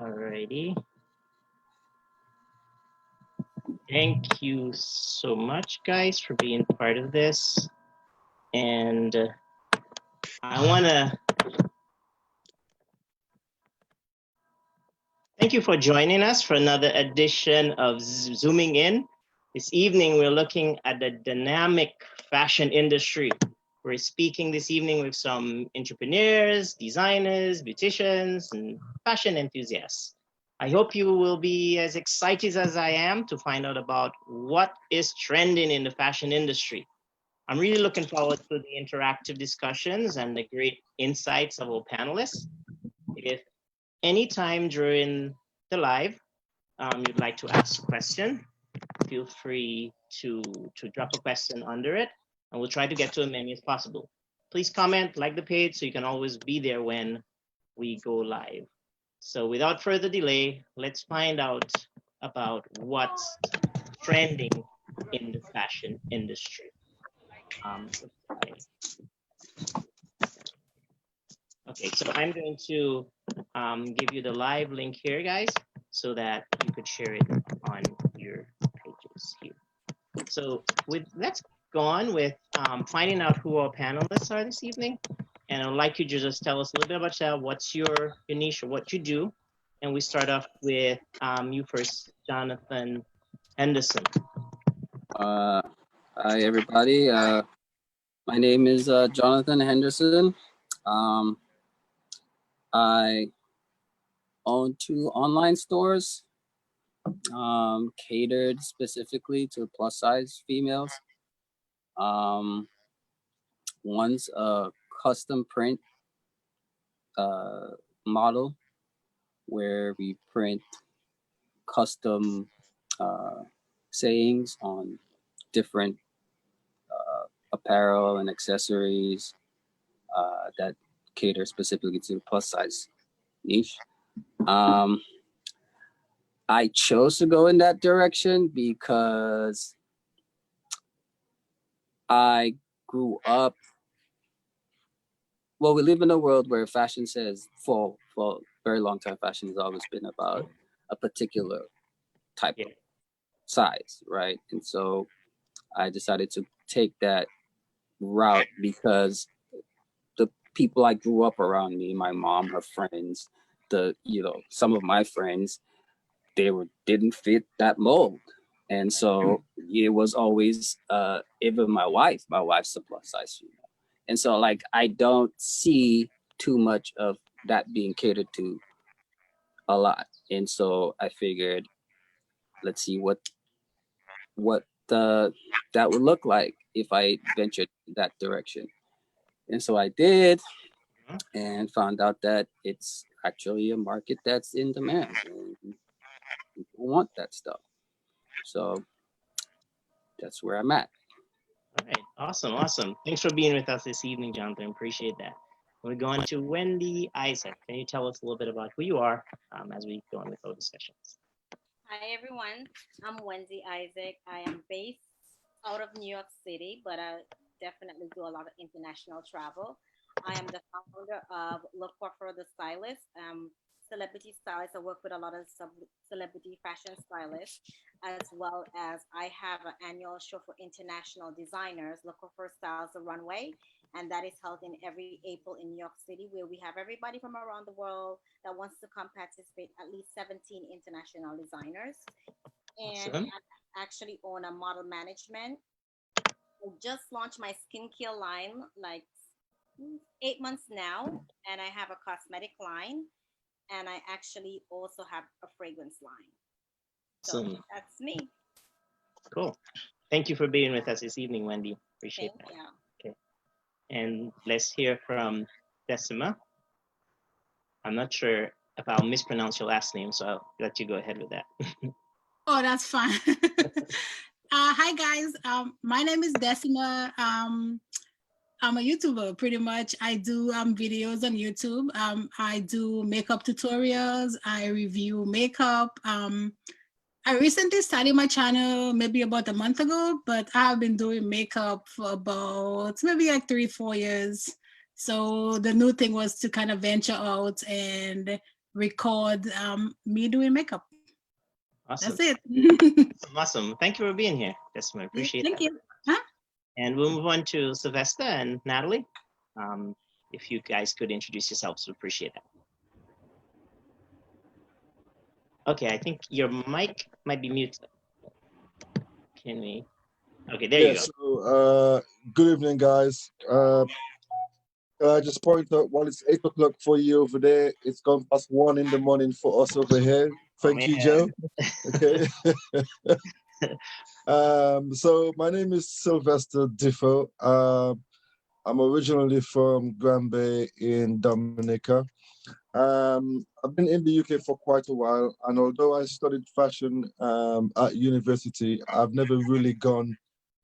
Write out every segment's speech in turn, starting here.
Alrighty. Thank you so much, guys, for being part of this. And I want to thank you for joining us for another edition of Zooming In. This evening, we're looking at the dynamic fashion industry. We're speaking this evening with some entrepreneurs, designers, beauticians, and fashion enthusiasts. I hope you will be as excited as I am to find out about what is trending in the fashion industry. I'm really looking forward to the interactive discussions and the great insights of our panelists. If anytime during the live you'd like to ask a question, feel free to drop a question under it, and we'll try to get to as many as possible. Please comment, like the page, so you can always be there when we go live. So without further delay, let's find out about what's trending in the fashion industry. Okay, so I'm going to give you the live link here, guys, so that you could share it on your pages here. So let's go on with finding out who our panelists are this evening. And I'd like you to just tell us a little bit about yourself, what's your niche or what you do. And we start off with you first, Jonathan Henderson. Hi, everybody. My name is Jonathan Henderson. I own 2 online stores catered specifically to plus size females. One's a custom print model where we print custom sayings on different apparel and accessories that cater specifically to the plus size niche. I chose to go in that direction because I grew up. Well, we live in a world where fashion says for a very long time, fashion has always been about a particular type of size, right? And so I decided to take that route because the people I grew up around me, my mom, her friends, some of my friends, didn't fit that mold. And so it was always even my wife's a plus size female. And so like I don't see too much of that being catered to a lot. And so I figured, let's see what that would look like if I ventured that direction. And so I did, and found out that it's actually a market that's in demand and people want that stuff. So that's where I'm at. All right, awesome. Thanks for being with us this evening, Jonathan. Appreciate that. We're going to Wendy Isaac. Can you tell us a little bit about who you are as we go on with our discussions? Hi, everyone. I'm Wendy Isaac. I am based out of New York City, but I definitely do a lot of international travel. I am the founder of Look for the Stylist, celebrity stylist. I work with a lot of celebrity fashion stylists, as well as I have an annual show for international designers, Look for Styles the Runway, and that is held in every April in New York City, where we have everybody from around the world that wants to come participate, at least 17 international designers. And Awesome. I actually own a model management. I just launched my skincare line like 8 months now, and I have a cosmetic line, and I actually also have a fragrance line. So Awesome. that's me. Cool. Thank you for being with us this evening, Wendy. Appreciate Thank that. you. Okay. And let's hear from Decima. I'm not sure if I'll mispronounce your last name, so I'll let you go ahead with that. Oh, that's fine. Hi, guys. My name is Decima. I'm a YouTuber, pretty much. I do videos on YouTube. I do makeup tutorials. I review makeup. I recently started my channel maybe about a month ago, but I've been doing makeup for about maybe like 3-4 years. So the new thing was to kind of venture out and record me doing makeup. Awesome. That's it. Awesome. Thank you for being here, Decima. Appreciate Thank that. you. Huh? And we'll move on to Sylvester and Natalie. If you guys could introduce yourselves, we appreciate that. Okay, I think your mic might be muted. Can we? Okay, there you go. So, good evening, guys. I just point out while it's 8 o'clock for you over there, it's gone past 1 in the morning for us over here. Thank you, Joe. Okay. So my name is Sylvester Defoe. I'm originally from Granby in Dominica. I've been in the UK for quite a while, and although I studied fashion at university, I've never really gone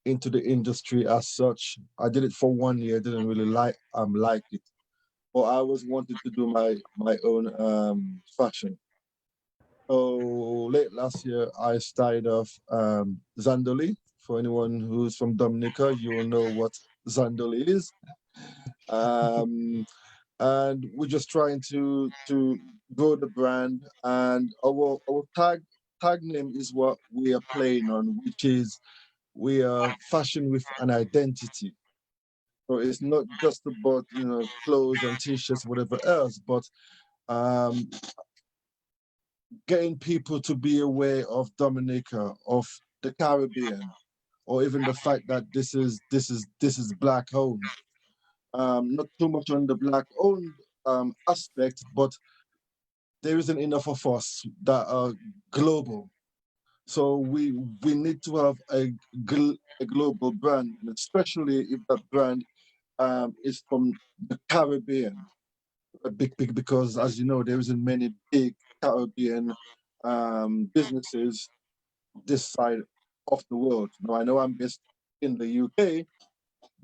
into the industry as such. I did it for 1 year, didn't really like it, but I always wanted to do my own fashion. So late last year, I started off Zandoli. For anyone who's from Dominica, you will know what Zandoli is. And we're just trying to grow the brand, and our tag name is what we are playing on, which is we are fashion with an identity. So it's not just about clothes and t-shirts, whatever else, but getting people to be aware of Dominica, of the Caribbean, or even the fact that this is Black owned. Not too much on the Black owned aspect, but there isn't enough of us that are global. So we need to have a global brand, especially if that brand is from the Caribbean. Because as you know, there isn't many big Caribbean businesses this side of the world. Now I know I'm based in the UK,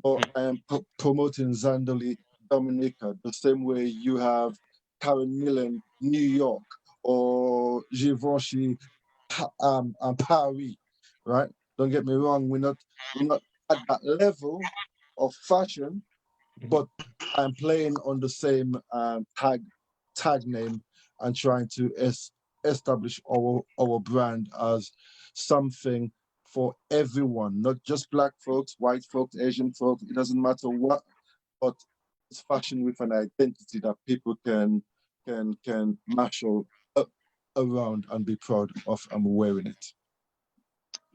but I am promoting Zandoli Dominica the same way you have Karen Millen New York or Givenchy Paris, right? Don't get me wrong, we're not at that level of fashion, but I'm playing on the same tag name and trying to establish our brand as something for everyone, not just Black folks, white folks, Asian folks. It doesn't matter what, but it's fashion with an identity that people can marshal up around and be proud of and wearing it.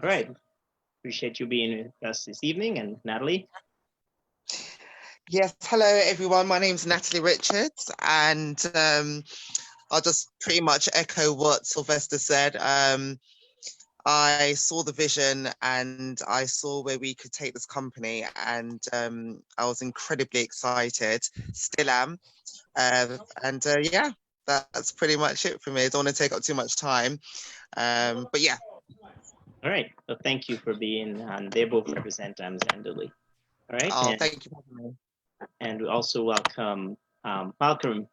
All right. Appreciate you being with us this evening. And Natalie? Yes, hello everyone. My name's Natalie Richards, and I'll just pretty much echo what Sylvester said. I saw the vision and I saw where we could take this company, and I was incredibly excited, still am. Yeah, that's pretty much it for me. I don't want to take up too much time, but yeah. All right. Well, thank you for being on. They both represent Zandoli. All right. Oh, thank you. And we also welcome Malcolm.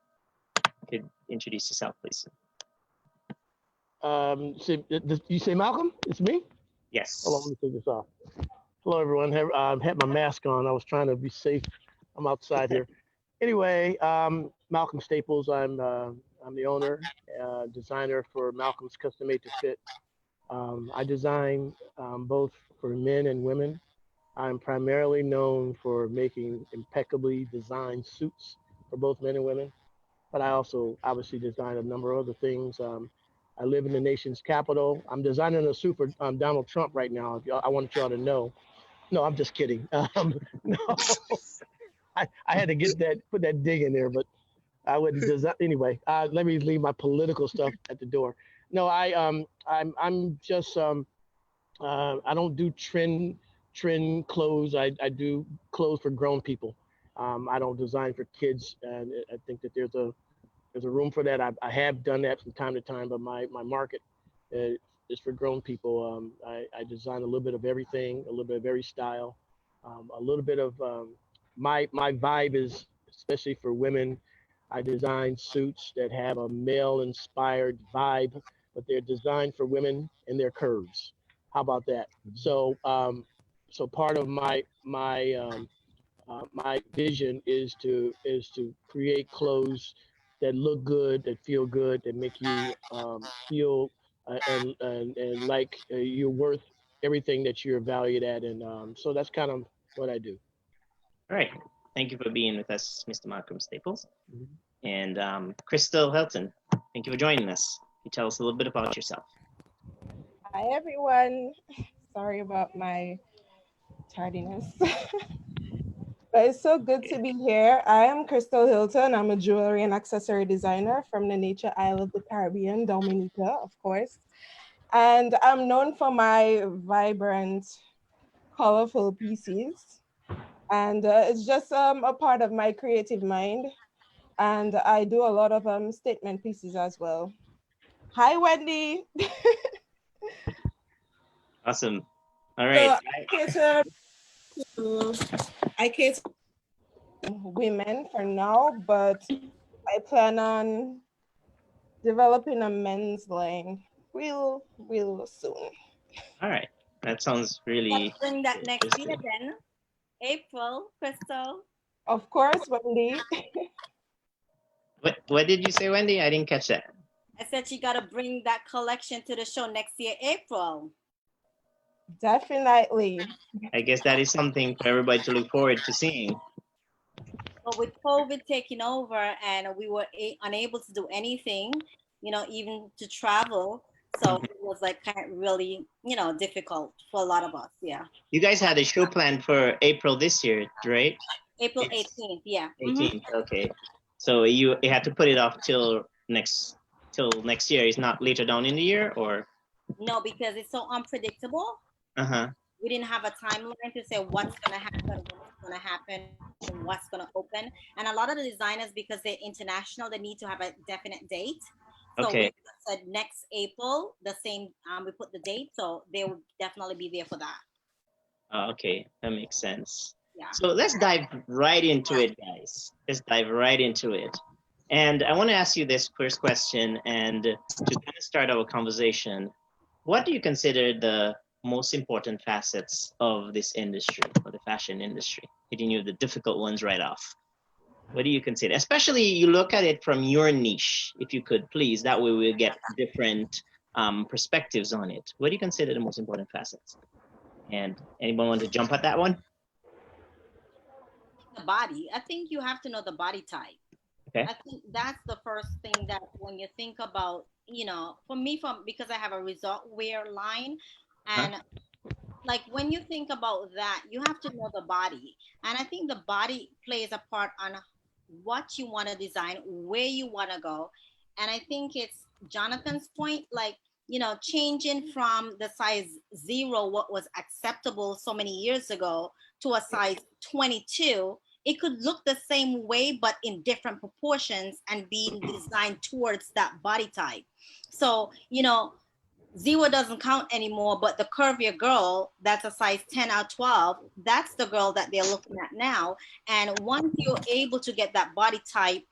You could introduce yourself, please. You say Malcolm? It's me? Yes. Hold on, let me take this off. Hello, everyone. I had my mask on. I was trying to be safe. I'm outside here. Anyway, Malcolm Staples. I'm the owner, designer for Malcolm's Custom Made to Fit. I design both for men and women. I'm primarily known for making impeccably designed suits for both men and women, but I also obviously design a number of other things. I live in the nation's capital. I'm designing a suit for Donald Trump right now. I want y'all to know. No, I'm just kidding. No, I had to put that dig in there, but I wouldn't design anyway. Let me leave my political stuff at the door. No, I'm just I don't do trend clothes. I do clothes for grown people. I don't design for kids, and I think that there's a room for that. I have done that from time to time, but my market is for grown people. I design a little bit of everything, a little bit of every style, a little bit of my vibe is especially for women. I design suits that have a male-inspired vibe, but they're designed for women and their curves. How about that? So, so part of my vision is to create clothes that look good, that feel good, that make you feel and like you're worth everything that you're valued at. And so that's kind of what I do. All right. Thank you for being with us, Mr. Malcolm Staples. Mhm. And Crystel Hilton, thank you for joining us. Can you tell us a little bit about yourself? Hi, everyone. Sorry about my tardiness. But it's so good to be here. I am Crystel Hilton. I'm a jewelry and accessory designer from the nature isle of the Caribbean, Dominica, of course. And I'm known for my vibrant, colorful pieces. And it's just a part of my creative mind. And I do a lot of statement pieces as well. Hi, Wendy. Awesome. All right. I cater to women for now, but I plan on developing a men's line real soon. All right. That sounds really Let's bring that next year interesting. then. April, Crystal. Of course, Wendy. What did you say, Wendy? I didn't catch that. I said you got to bring that collection to the show next year, April. Definitely. I guess that is something for everybody to look forward to seeing. But with COVID taking over and we were unable to do anything, you know, even to travel. So it was like kind of really, you know, difficult for a lot of us. Yeah. You guys had a show planned for April this year, right? April 18th. Yeah. 18th. Okay. So you had to put it off till next year. It's not later down in the year, or? No, because it's so unpredictable. We didn't have a timeline to say what's going to happen, what's going to happen, and what's going to open. And a lot of the designers, because they're international, they need to have a definite date. So Okay. we said next April, the same, we put the date, so they will definitely be there for that. Okay, that makes sense. Yeah. So let's dive right into it, guys. Let's dive right into it. And I want to ask you this first question, and to kind of start our conversation, what do you consider the most important facets of this industry, or the fashion industry? Hitting you the difficult ones right off. What do you consider? Especially you look at it from your niche, if you could, please. That way we'll get different perspectives on it. What do you consider the most important facets? And anyone want to jump at that one? The body. I think you have to know the body type. Okay. I think that's the first thing that when you think about, you know, for me, because I have a resort wear line, and like when you think about that, you have to know the body. And I think the body plays a part on what you want to design, where you want to go. And I think it's Jonathan's point, like, you know, changing from the size 0, what was acceptable so many years ago, to a size 22. It could look the same way, but in different proportions and being designed towards that body type. So, you know, 0 doesn't count anymore, but the curvier girl, that's a size 10 or 12, that's the girl that they're looking at now. And once you're able to get that body type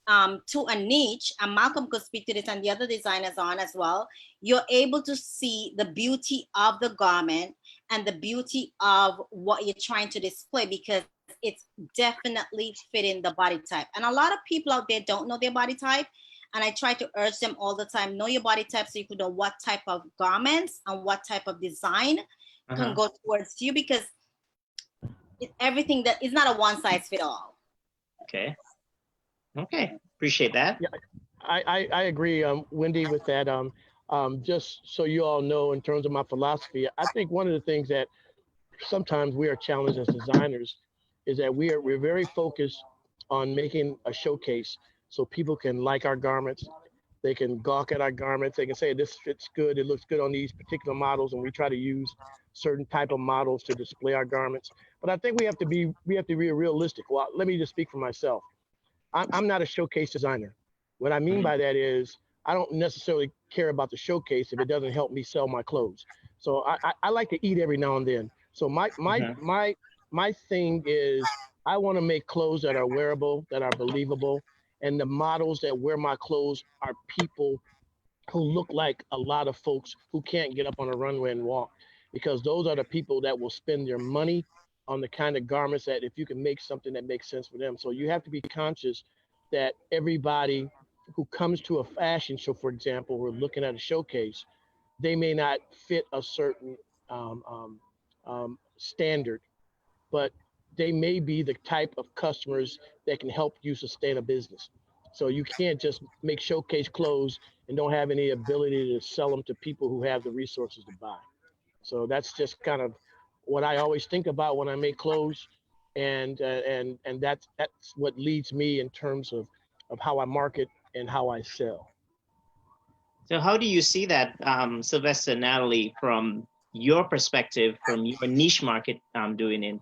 to a niche, and Malcolm could speak to this and the other designers on as well, you're able to see the beauty of the garment and the beauty of what you're trying to display, because it's definitely fitting the body type. And a lot of people out there don't know their body type. And I try to urge them all the time, know your body type so you can know what type of garments and what type of design can go towards you, because everything that is not a one size fit all. Okay. Okay. Appreciate that. Yeah, I agree, Wendy, with that. Just so you all know, in terms of my philosophy, I think one of the things that sometimes we are challenged as designers is that we're very focused on making a showcase so people can like our garments, they can gawk at our garments, they can say this fits good, it looks good on these particular models, and we try to use certain type of models to display our garments. But I think we have to be realistic. Well, let me just speak for myself. I'm not a showcase designer. What I mean by that is I don't necessarily care about the showcase if it doesn't help me sell my clothes. So I like to eat every now and then. So my thing is I want to make clothes that are wearable, that are believable, and the models that wear my clothes are people who look like a lot of folks who can't get up on a runway and walk, because those are the people that will spend their money on the kind of garments that if you can make something that makes sense for them. So you have to be conscious that everybody who comes to a fashion show, for example, we're looking at a showcase, they may not fit a certain standard, but they may be the type of customers that can help you sustain a business. So you can't just make showcase clothes and don't have any ability to sell them to people who have the resources to buy. So that's just kind of what I always think about when I make clothes, and that's what leads me in terms of how I market and how I sell. So how do you see that, Sylvester and Natalie, from your perspective, from your niche market, doing in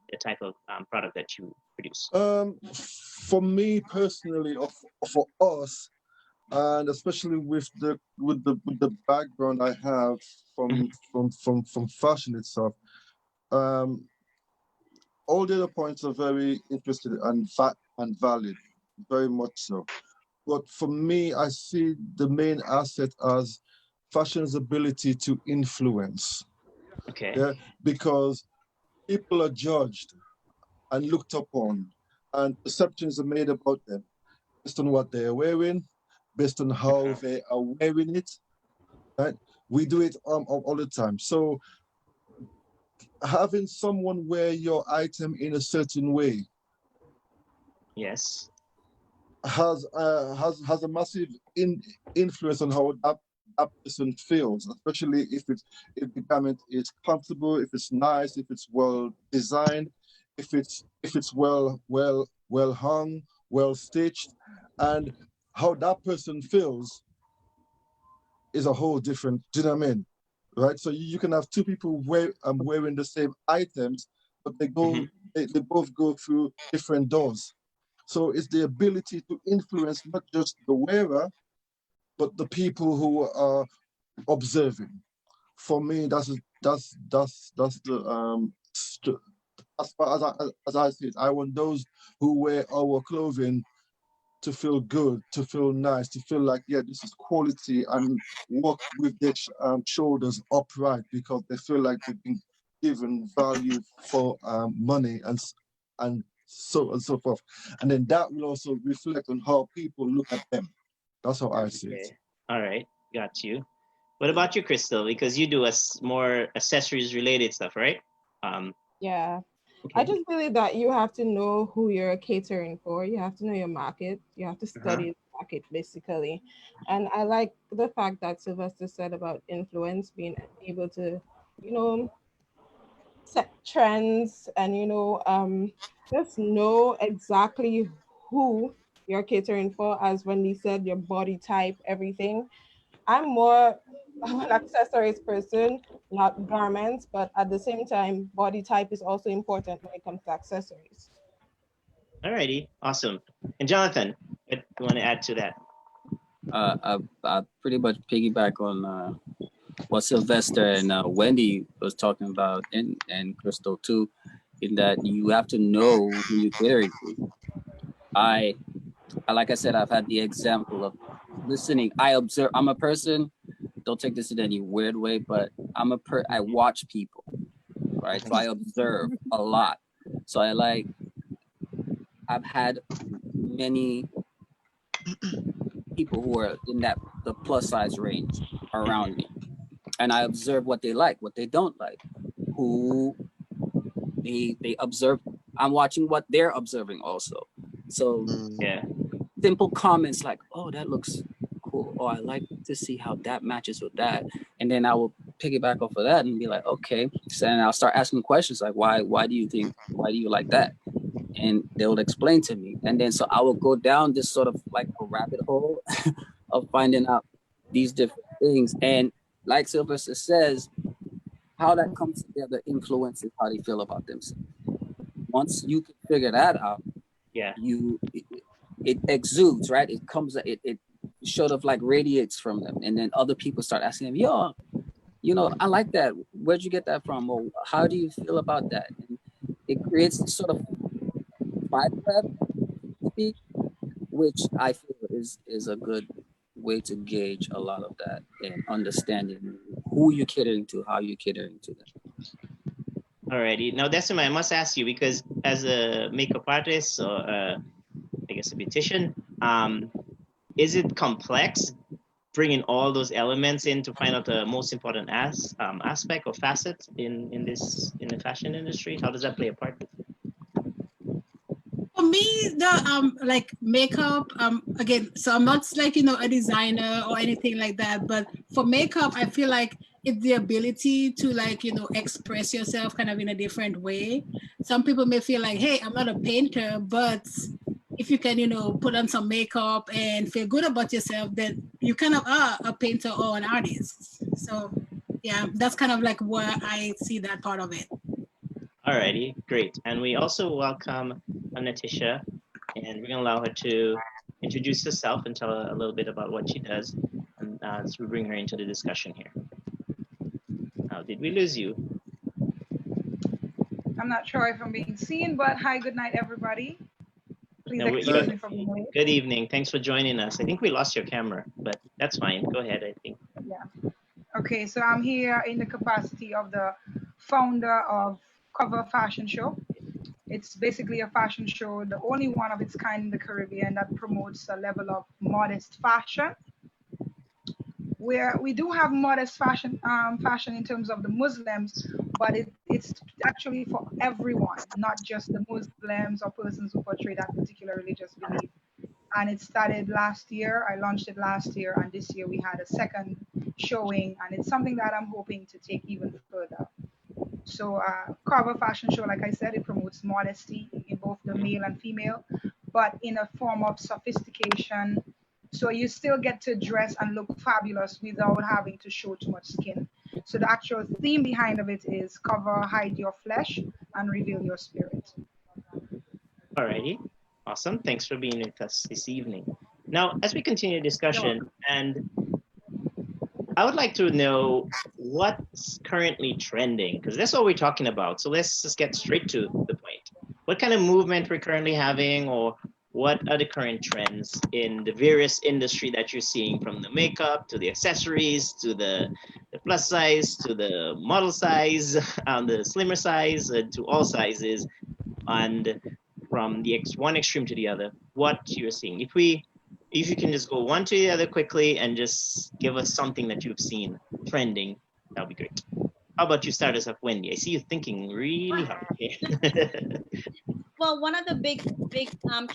the type of product that you produce? For me personally, or for us, and especially with the background I have from fashion itself, all the other points are very interesting and valid, very much so. But for me, I see the main asset as fashion's ability to influence. Okay. Yeah, because people are judged and looked upon, and perceptions are made about them based on what they are wearing, based on how they are wearing it. Right? We do it all the time. So having someone wear your item in a certain way, yes, has a massive influence on how that person feels, especially if the garment is comfortable, if it's nice, if it's well designed, if it's well hung, well stitched, and how that person feels is a whole different. Do you know what I mean? Right. So you can have two people wearing the same items, but they both go through different doors. So it's the ability to influence not just the wearer, but the people who are observing. For me, that's the as far as I see it, I want those who wear our clothing to feel good, to feel nice, to feel like, yeah, this is quality, and walk with their shoulders upright because they feel like they've been given value for money and so on and so forth. And then that will also reflect on how people look at them. That's how I see it. All right, got you. What about you, Crystel? Because you do more accessories related stuff, right? Yeah. Okay. I just believe that you have to know who you're catering for. You have to know your market. You have to study the market, basically. And I like the fact that Sylvester said about influence, being able to, set trends and, just know exactly who you're catering for. As Wendy said, your body type, everything. I'm more of an accessories person, not garments, but at the same time, body type is also important when it comes to accessories. Alrighty, awesome. And Jonathan, what do you want to add to that? I pretty much piggyback on what Sylvester and Wendy was talking about, and Crystel too, in that you have to know who you're catering to. I like I said, I've had the example of listening. I observe. I'm a person. Don't take this in any weird way, but I watch people, right? So I observe a lot. So I've had many people who are in the plus size range around me, and I observe what they like, what they don't like, who they observe. I'm watching what they're observing also. So yeah, simple comments like, "Oh, that looks cool," or "I like to see how that matches with that," and then I will piggyback off of that and be like, "Okay," so then I'll start asking questions like, why do you like that?" And they'll explain to me, and then so I will go down this sort of like a rabbit hole of finding out these different things. And like Sylvester says, how that comes together influences how they feel about themselves. Once you can figure that out, yeah, it exudes, right? It comes, it sort of like radiates from them, and then other people start asking them, "Yo, I like that. Where'd you get that from? Or how do you feel about that?" And it creates this sort of vibe web, which I feel is a good way to gauge a lot of that and understanding who you're catering to, how you're catering to them. Alrighty. Now, Decima, I must ask you, because as a makeup artist or I guess a beautician, is it complex bringing all those elements in to find out the most important aspect or facet in the fashion industry? How does that play a part? For me, the like makeup, again, so I'm not like, you know, a designer or anything like that, but for makeup, I feel like it's the ability to, like, you know, express yourself kind of in a different way. Some people may feel like, hey, I'm not a painter, but if you can, you know, put on some makeup and feel good about yourself, then you kind of are a painter or an artist. So yeah, that's kind of like where I see that part of it. Alrighty, great. And we also welcome Netisha, and we're gonna allow her to introduce herself and tell a little bit about what she does, and as we bring her into the discussion here. Did we lose you? I'm not sure if I'm being seen, but hi, good night, everybody. Please No, excuse me from the noise. good evening. Thanks for joining us. I think we lost your camera, but that's fine. Go ahead, I think. Yeah. Okay, so I'm here in the capacity of the founder of Cover Fashion Show. It's basically a fashion show, the only one of its kind in the Caribbean that promotes a level of modest fashion. Where we do have modest fashion in terms of the Muslims, but it's actually for everyone, not just the Muslims or persons who portray that particular religious belief. And it started last year. I launched it last year, and this year we had a second showing, and it's something that I'm hoping to take even further. So Cover Fashion Show, like I said, it promotes modesty in both the male and female, but in a form of sophistication. So you still get to dress and look fabulous without having to show too much skin. So the actual theme behind of it is cover, hide your flesh, and reveal your spirit. Alrighty, awesome. Thanks for being with us this evening. Now, as we continue discussion, and I would like to know what's currently trending, because that's what we're talking about. So let's just get straight to the point. What kind of movement we're currently having, or what are the current trends in the various industry that you're seeing, from the makeup to the accessories to the plus size to the model size, the slimmer size, to all sizes, and from the one extreme to the other, what you're seeing. If you can just go one to the other quickly and just give us something that you've seen trending, that'd be great. How about you start us off, Wendy? I see you thinking really hard. Well, one of the big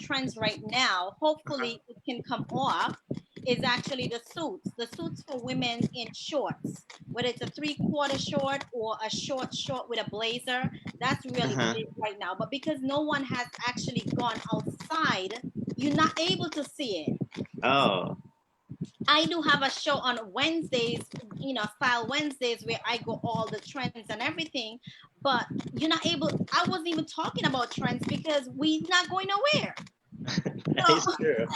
trends right now, hopefully it can come off, is actually the suits. The suits for women in shorts, whether it's a 3/4 short or a short with a blazer. That's really big right now. But because no one has actually gone outside, you're not able to see it. Oh. I do have a show on Wednesdays, you know, Style Wednesdays, where I go all the trends and everything, but you're not able, I wasn't even talking about trends because we're not going nowhere. That is true.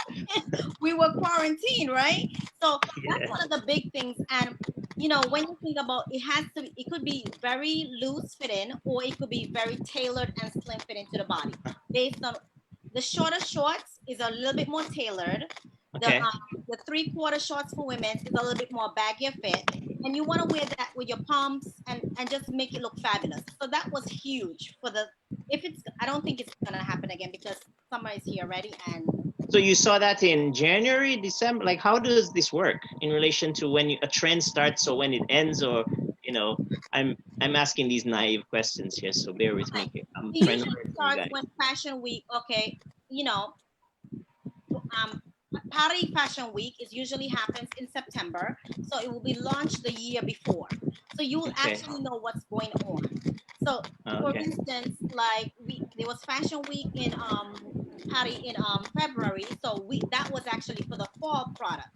We were quarantined, right? So that's one of the big things. And, you know, when you think about it could be very loose fitting, or it could be very tailored and slim fitting to the body. Based on the shorter shorts is a little bit more tailored. Okay. The 3/4 shorts for women is a little bit more baggier fit, and you want to wear that with your pumps and just make it look fabulous. So that was huge for I don't think it's gonna happen again because summer is here already. And so you saw that in January, December. Like, how does this work in relation to when a trend starts or when it ends? Or, you know, I'm asking these naive questions here, so bear with me. I'm trying to learn from you guys. When Fashion Week, okay, you know, Paris Fashion Week usually happens in September, so it will be launched the year before, so you will actually know what's going on. So for instance, like there was Fashion Week in Paris in February, so that was actually for the fall product.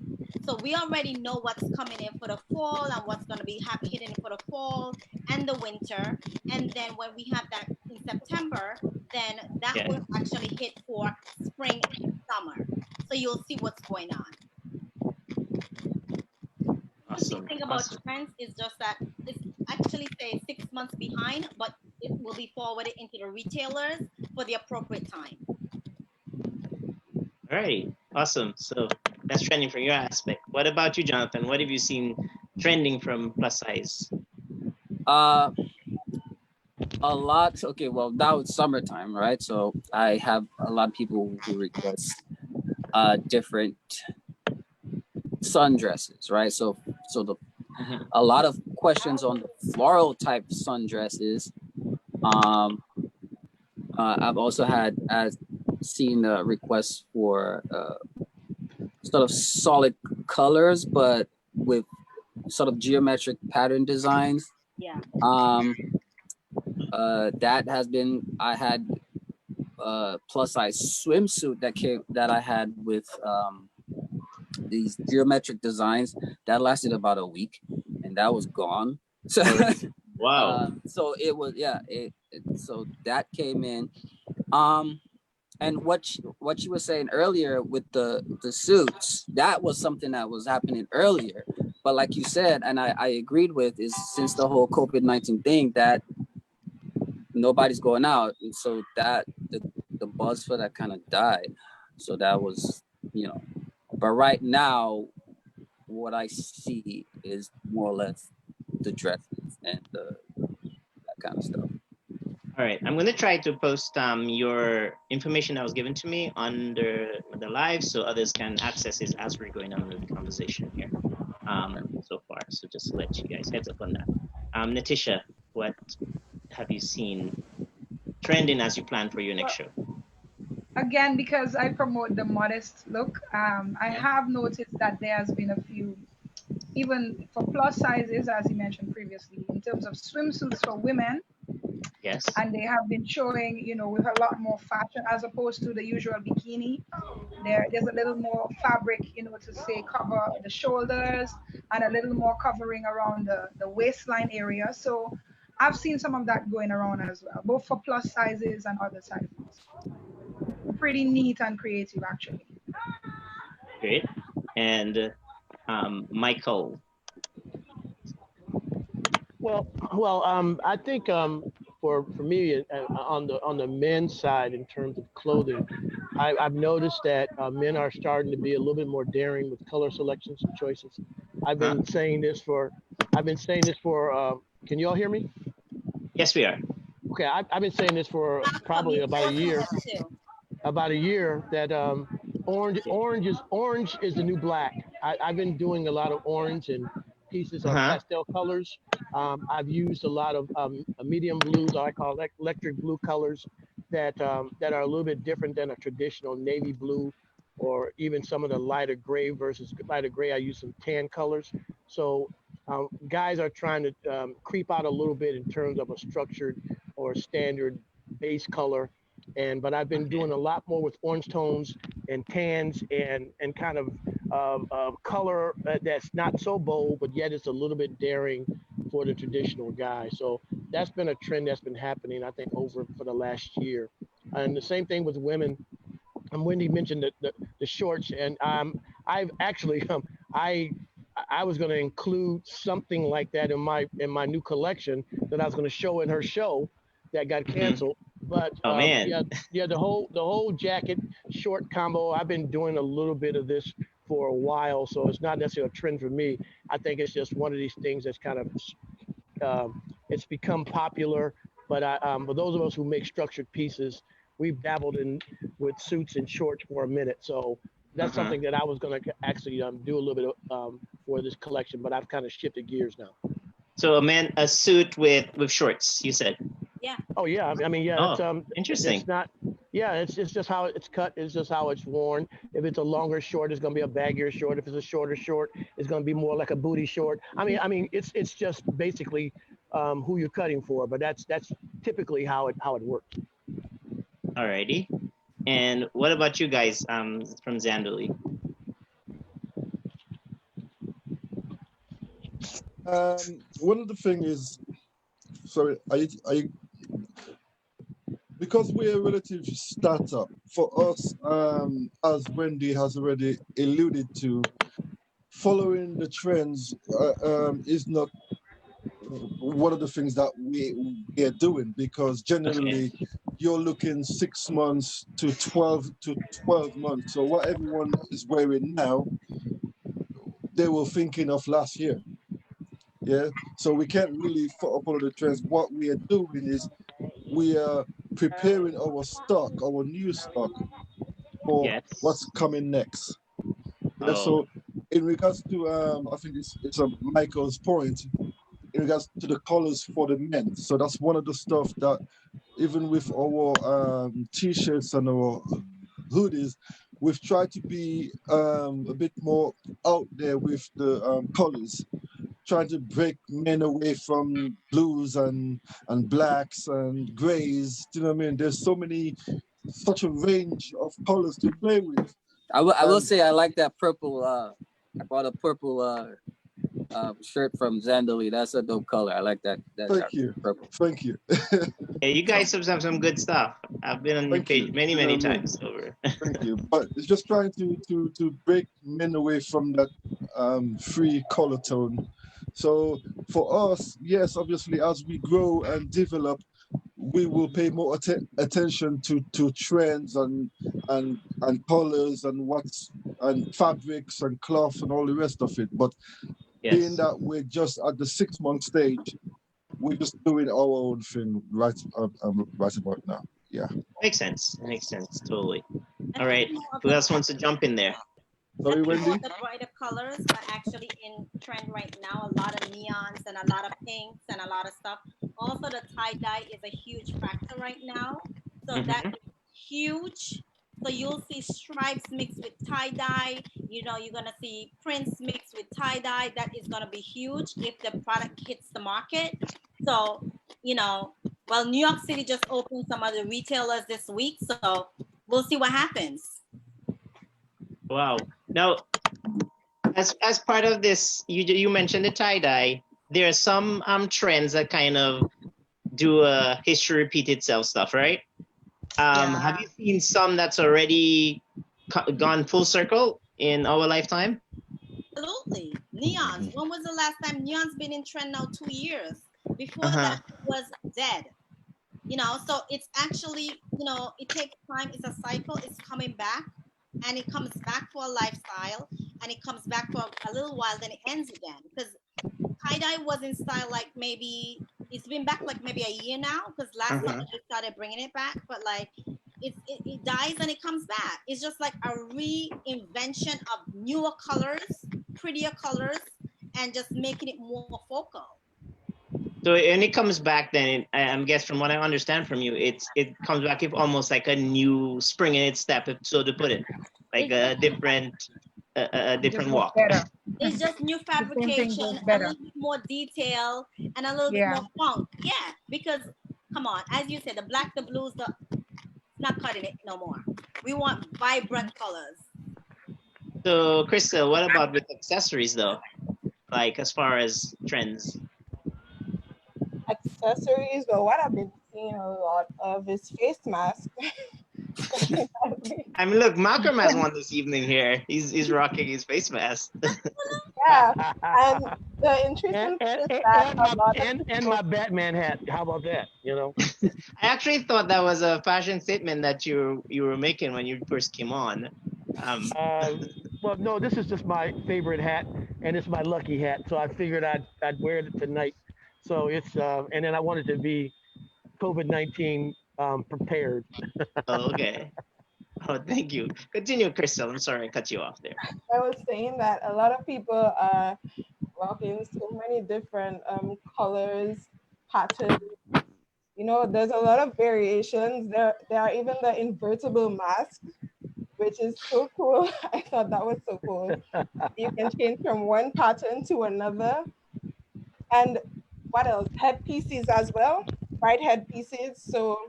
So we already know what's coming in for the fall and what's going to be hitting for the fall and the winter. And then when we have that in September, then that will actually hit for spring and summer. So you'll see what's going on. Awesome. The thing about trends is just that it's actually say 6 months behind, but it will be forwarded into the retailers for the appropriate time. All right, awesome. So that's trending from your aspect. What about you, Jonathan? What have you seen trending from plus size? A lot. Okay, well, now it's summertime, right? So I have a lot of people who request different sundresses, right? So a lot of questions on the floral type sundresses. I've also seen requests for sort of solid colors, but with sort of geometric pattern designs. Yeah. That has been, I had plus size swimsuit that I had with these geometric designs that lasted about a week, and that was gone. So wow. So it was, yeah. So that came in. And what you were saying earlier with the suits, that was something that was happening earlier. But like you said, and I agreed with, is since the whole COVID-19 thing, that nobody's going out, and so that the buzz for that kind of died. So that was, but right now, what I see is more or less the dresses and that kind of stuff. All right, I'm gonna try to post your information that was given to me under the live so others can access it as we're going on with the conversation here so far. So just let you guys heads up on that. Netisha, what have you seen trending as you plan for your next show? Again, because I promote the modest look, I have noticed that there has been a few, even for plus sizes, as you mentioned previously, in terms of swimsuits for women. Yes. And they have been showing, with a lot more fashion as opposed to the usual bikini. There's a little more fabric, to say cover the shoulders, and a little more covering around the waistline area. So I've seen some of that going around as well, both for plus sizes and other sizes. Pretty neat and creative, actually. Great. And Michael. Well, I think for me on the men's side in terms of clothing, I've noticed that men are starting to be a little bit more daring with color selections and choices. I've been saying this for. Can you all hear me? Yes, we are. Okay, I've been saying this for probably about a year. About a year that orange is the new black. I've been doing a lot of orange and pieces of pastel colors. I've used a lot of medium blues, or I call electric blue colors that are a little bit different than a traditional navy blue, or even some of the lighter gray versus lighter gray. I use some tan colors. So guys are trying to creep out a little bit in terms of a structured or standard base color. But I've been doing a lot more with orange tones and tans and kind of color that's not so bold, but yet it's a little bit daring for the traditional guy. So that's been a trend that's been happening, I think, over for the last year. And the same thing with women. Wendy mentioned the shorts, and I've actually I was going to include something like that in my new collection that I was going to show in her show that got canceled. But the whole jacket short combo, I've been doing a little bit of this for a while, so it's not necessarily a trend for me. I think it's just one of these things that's kind of it's become popular. But for those of us who make structured pieces, we've dabbled with suits and shorts for a minute. So that's something that I was going to actually do a little bit for this collection, but I've kind of shifted gears now. So a suit with shorts, you said. Yeah. Oh yeah, I mean it's interesting. It's not. Yeah, it's just how it's cut. It's just how it's worn. If it's a longer short, it's gonna be a baggier short. If it's a shorter short, it's gonna be more like a booty short. I mean, it's just basically who you're cutting for. But that's typically how it works. Alrighty. And what about you guys from Zandali? One of the things is, sorry, because we're a relative startup, for us, as Wendy has already alluded to, following the trends is not one of the things that we are doing, because generally you're looking 6 months to 12 months. So what everyone is wearing now, they were thinking of last year. Yeah, so we can't really follow the trends. What we are doing is we are preparing our stock, our new stock, for what's coming next. Yeah, so in regards to I think it's a Michael's point in regards to the colors for the men. So that's one of the stuff that even with our t-shirts and our hoodies, we've tried to be a bit more out there with the colors, trying to break men away from blues and blacks and grays. Do you know what I mean? There's such a range of colors to play with. I will say I like that purple. I bought a purple shirt from Zandali. That's a dope color. I like that. Thank you. Purple. Thank you. Yeah, you guys have some good stuff. I've been on your page many times over. Thank you. But it's just trying to break men away from that free color tone. So for us, yes, obviously, as we grow and develop, we will pay more attention to trends and colors and fabrics and cloth and all the rest of it. But being that we're just at the 6 month stage, we're just doing our own thing right about now. Yeah. Makes sense. Totally. All right. Who else wants to jump in there? Sorry, Wendy? The brighter colors are actually in trend right now. A lot of neons and a lot of pinks and a lot of stuff. Also, the tie-dye is a huge factor right now. So that is huge. So you'll see stripes mixed with tie-dye. You know, you're gonna see prints mixed with tie-dye. That is gonna be huge if the product hits the market. So, you know, well, New York City just opened some of the retailers this week. So we'll see what happens. Wow. Now, as part of this, you mentioned the tie-dye. There are some trends that kind of do a history repeat itself stuff, right? Have you seen some that's already gone full circle in our lifetime? Absolutely. Neons. When was the last time neon's been in trend now? 2 years. Before that it was dead. You know, so it's actually, you know, it takes time. It's a cycle. It's coming back. And it comes back for a lifestyle, and it comes back for a little while, then it ends again. Because tie-dye was in style like maybe, it's been back like maybe a year now, because last summer they started bringing it back, but like it dies and it comes back. It's just like a reinvention of newer colors, prettier colors, and just making it more focal. So when it comes back, then I guess from what I understand from you, it comes back with almost like a new spring in its step, so to put it, like a different walk. It's just new fabrication, a little bit more detail, and a little bit more funk. Yeah, because come on, as you said, the black, the blues, it's not cutting it no more. We want vibrant colors. So, Crystal, what about with accessories though? Like as far as trends? Accessories, well, what I've been seeing a lot of is face masks. I mean, look, Malcolm has one this evening here. He's rocking his face mask. Yeah, and the interesting thing is that and my Batman hat. How about that? You know, I actually thought that was a fashion statement that you were making when you first came on. Well, no, this is just my favorite hat, and it's my lucky hat. So I figured I'd wear it tonight. So it's and then I wanted to be COVID-19 prepared. Okay. Oh, thank you. Continue, Crystal. I'm sorry I cut you off there. I was saying that a lot of people are rocking so many different colors, patterns. You know, there's a lot of variations. There are even the invertible masks, which is so cool. I thought that was so cool. You can change from one pattern to another. And what else? Headpieces as well, bright headpieces. So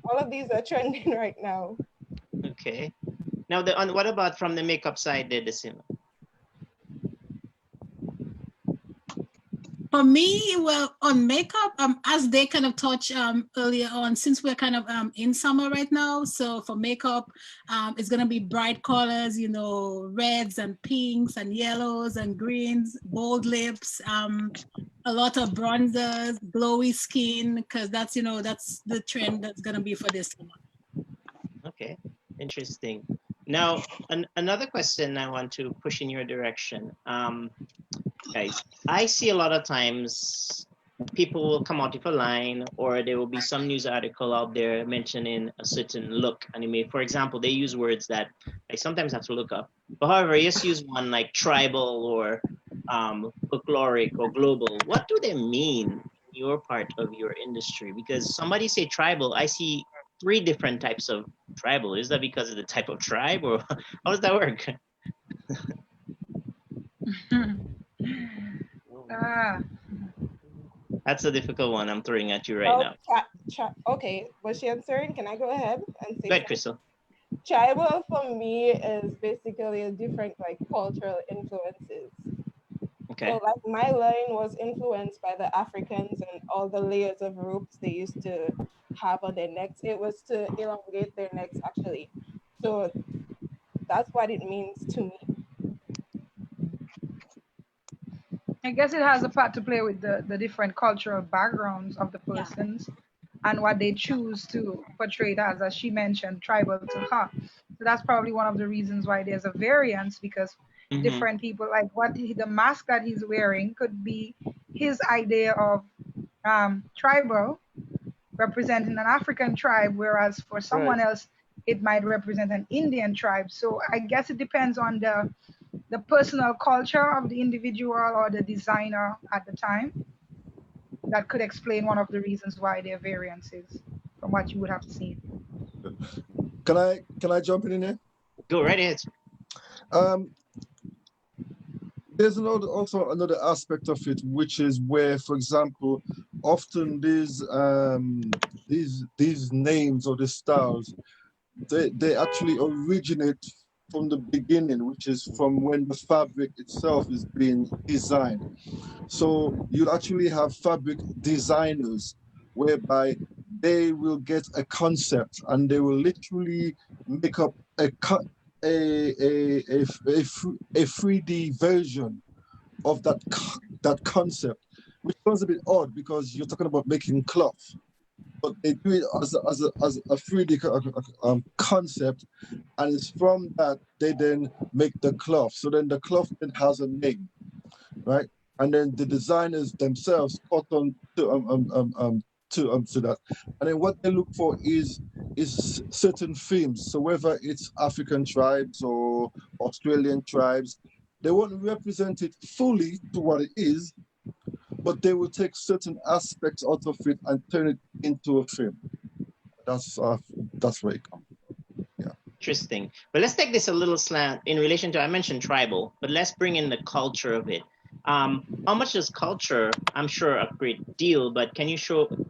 all of these are trending right now. Okay. Now, what about from the makeup side there, Decima? For me, well, on makeup, as they kind of touched earlier on, since we're kind of in summer right now, so for makeup, it's gonna be bright colors, you know, reds and pinks and yellows and greens, bold lips, a lot of bronzers, glowy skin, because that's, you know, that's the trend that's gonna be for this summer. Okay, interesting. Now, another question I want to push in your direction. Guys, I see a lot of times people will come out with a line, or there will be some news article out there mentioning a certain look. And it may, for example, they use words that I sometimes have to look up. But however, just use one like tribal or folkloric or global. What do they mean in your part of your industry? Because somebody say tribal, I see 3 different types of tribal. Is that because of the type of tribe, or how does that work? That's a difficult one I'm throwing at you right now. Okay, was she answering? Can I go ahead and say? Go ahead, Crystal. Tribal for me is basically a different like cultural influences. Okay. So like my line was influenced by the Africans and all the layers of ropes they used to have on their necks. It was to elongate their necks actually. So that's what it means to me. I guess it has a part to play with the different cultural backgrounds of the persons and what they choose to portray it as she mentioned, tribal to her. So that's probably one of the reasons why there's a variance, because different people, like the mask that he's wearing could be his idea of tribal, representing an African tribe, whereas for someone else, it might represent an Indian tribe. So I guess it depends on the personal culture of the individual or the designer at the time. That could explain one of the reasons why there are variances from what you would have seen. Can I jump in here? Go right ahead. There's also another aspect of it, which is where, for example, often these names or the styles, they actually originate from the beginning, which is from when the fabric itself is being designed. So you'll actually have fabric designers whereby they will get a concept and they will literally make up a 3D version of that concept, which sounds a bit odd because you're talking about making cloth. But they do it as a 3D concept, and it's from that they then make the cloth. So then the cloth then has a name, right? And then the designers themselves put on to that. And then what they look for is certain themes. So whether it's African tribes or Australian tribes, they won't represent it fully to what it is, but they will take certain aspects out of it and turn it into a film. That's where it comes from. Yeah. Interesting. But let's take this a little slant in relation to, I mentioned tribal, but let's bring in the culture of it. How much does culture, I'm sure a great deal, but can you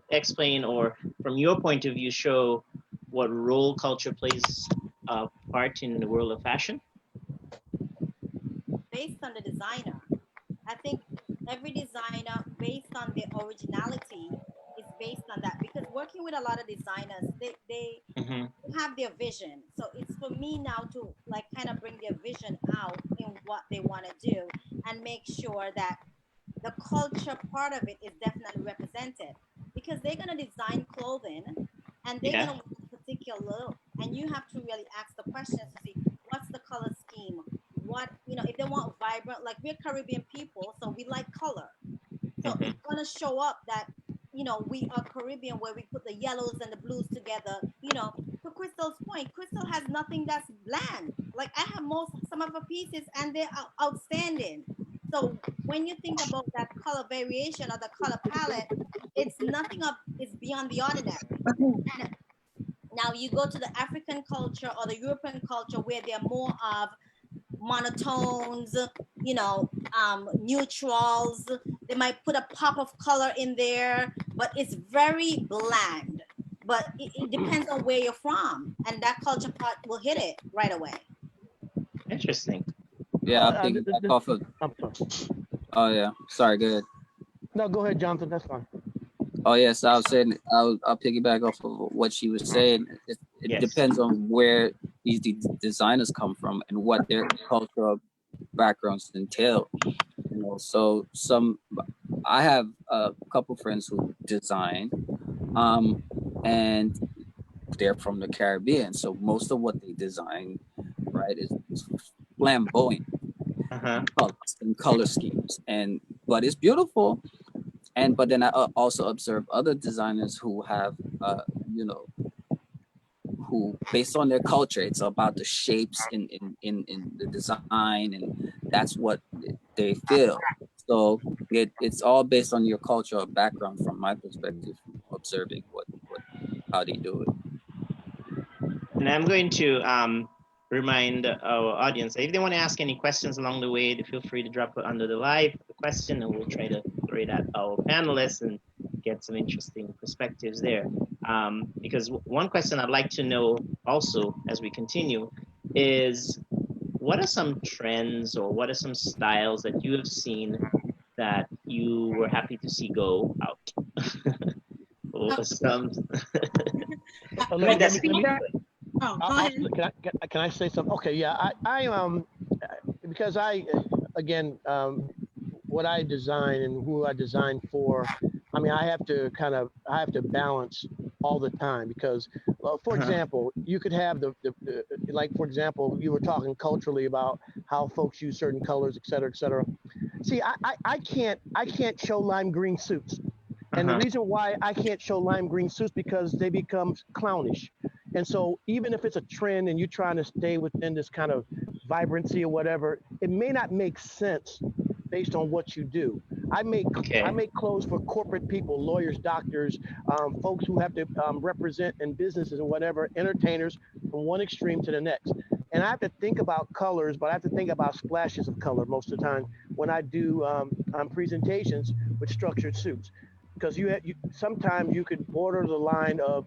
explain, or from your point of view, show what role culture plays a part in the world of fashion? Based on the designer. I think every designer, based on their originality, is based on that. Because working with a lot of designers, they have their vision. So it's for me now to like kind of bring their vision out in what they want to do and make sure that the culture part of it is definitely represented. Because they're going to design clothing and they're going to want a particular look. And you have to really ask the questions to see what's the color scheme. What, if they want vibrant, like we're Caribbean people, so we like color. So it's gonna show up that, we are Caribbean, where we put the yellows and the blues together. To Crystal's point, Crystal has nothing that's bland. Like I have some of her pieces and they're outstanding. So when you think about that color variation or the color palette, it's beyond the ordinary. Now you go to the African culture or the European culture where they're more of monotones, neutrals. They might put a pop of color in there, but it's very bland. But it depends on where you're from, and that culture part will hit it right away. Interesting. Yeah, I'll piggyback off of. Oh yeah, sorry. Go ahead. No, go ahead, Jonathan. That's fine. Oh yes, I was saying I'll piggyback off of what she was saying. It depends on where these designers come from and what their cultural backgrounds entail. So I have a couple friends who design, and they're from the Caribbean. So most of what they design, right, is flamboyant colors and color schemes, but it's beautiful. but then I also observe other designers who have, you know, who based on their culture, it's about the shapes in the design, and that's what they feel. So it's all based on your cultural background from my perspective, observing how they do it. And I'm going to remind our audience, if they want to ask any questions along the way, feel free to drop it under the live question, and we'll try to throw it at our panelists and get some interesting perspectives there. Because one question I'd like to know also as we continue is, what are some trends or what are some styles that you have seen that you were happy to see go out? Or some... Can I say something? Okay, yeah, I because again, what I design and who I design for, I mean, I have to balance all the time, because, for example, you could have the like, for example, you were talking culturally about how folks use certain colors, et cetera, et cetera. See, I can't show lime green suits. And the reason why I can't show lime green suits, because they become clownish. And so even if it's a trend and you're trying to stay within this kind of vibrancy or whatever, it may not make sense based on what you do. I make clothes for corporate people, lawyers, doctors, folks who have to represent in businesses and whatever, entertainers, from one extreme to the next. And I have to think about colors, but I have to think about splashes of color most of the time when I do presentations with structured suits. Because sometimes you could border the line of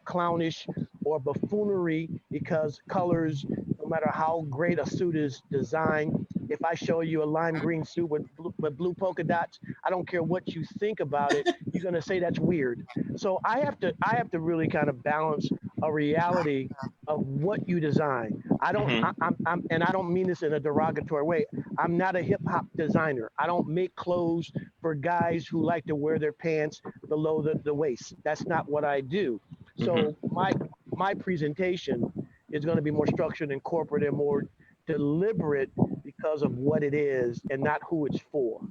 clownish or buffoonery, because colors, no matter how great a suit is designed, if I show you a lime green suit with blue polka dots, I don't care what you think about it, you're gonna say that's weird. So I have to really kind of balance a reality of what you design. I don't, and I don't mean this in a derogatory way. I'm not a hip hop designer. I don't make clothes for guys who like to wear their pants below the waist. That's not what I do. So my presentation is going to be more structured and corporate and more deliberate because of what it is and not who it's for.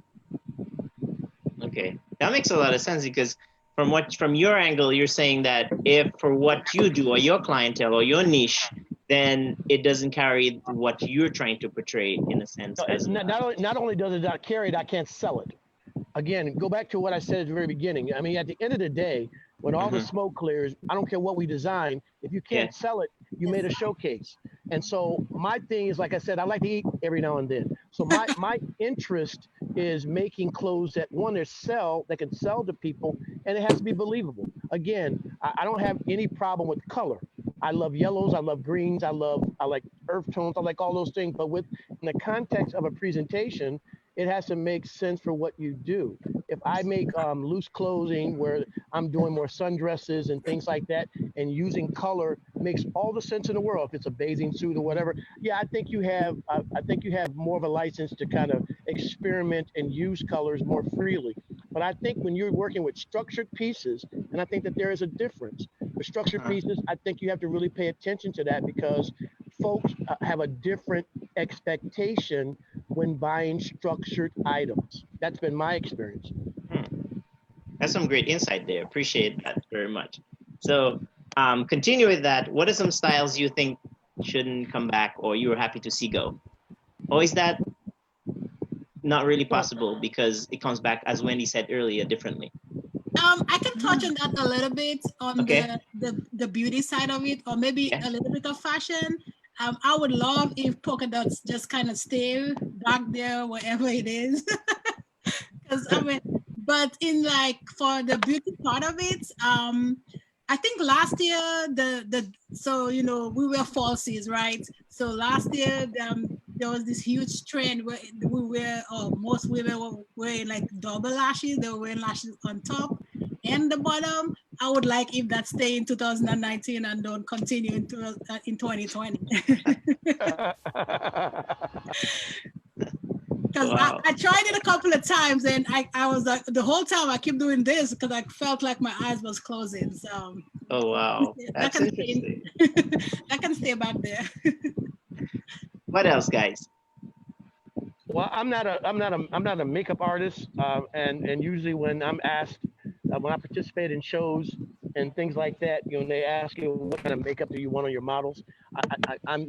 Okay, that makes a lot of sense, because from your angle, you're saying that if for what you do or your clientele or your niche, then it doesn't carry what you're trying to portray, in a sense. Not only does it not carry it, I can't sell it. Again, go back to what I said at the very beginning. I mean, at the end of the day, when all the smoke clears, I don't care what we design. If you can't sell it, you made a showcase. And so my thing is, like I said, I like to eat every now and then. So my interest is making clothes that that can sell to people, and it has to be believable. Again, I don't have any problem with color. I love yellows, I love greens, I like earth tones, I like all those things. But in the context of a presentation, it has to make sense for what you do. If I make loose clothing where I'm doing more sundresses and things like that, and using color makes all the sense in the world. If it's a bathing suit or whatever, yeah, I think you have more of a license to kind of experiment and use colors more freely. But I think when you're working with structured pieces, and I think that there is a difference. For structured pieces, I think you have to really pay attention to that, because folks have a different expectation when buying structured items. That's been my experience. That's some great insight there. Appreciate that very much. So continue with that. What are some styles you think shouldn't come back, or you were happy to see go? Or is that not really possible because it comes back, as Wendy said earlier, differently? I can touch on that a little bit on the beauty side of it, or maybe a little bit of fashion. I would love if polka dots just kind of stay back there, wherever it is. Because but in for the beauty part of it, I think last year so we wear falsies, right? So last year there was this huge trend where most women were wearing like double lashes. They were wearing lashes on top and the bottom. I would like if that stay in 2019 and don't continue in 2020. Because I tried it a couple of times, and I was like, the whole time I keep doing this because I felt like my eyes was closing. So oh wow, that's interesting. That can stay back there. What else, guys? Well, I'm not a makeup artist, and usually when I'm asked, when I participate in shows and things like that, you know, they ask you what kind of makeup do you want on your models. I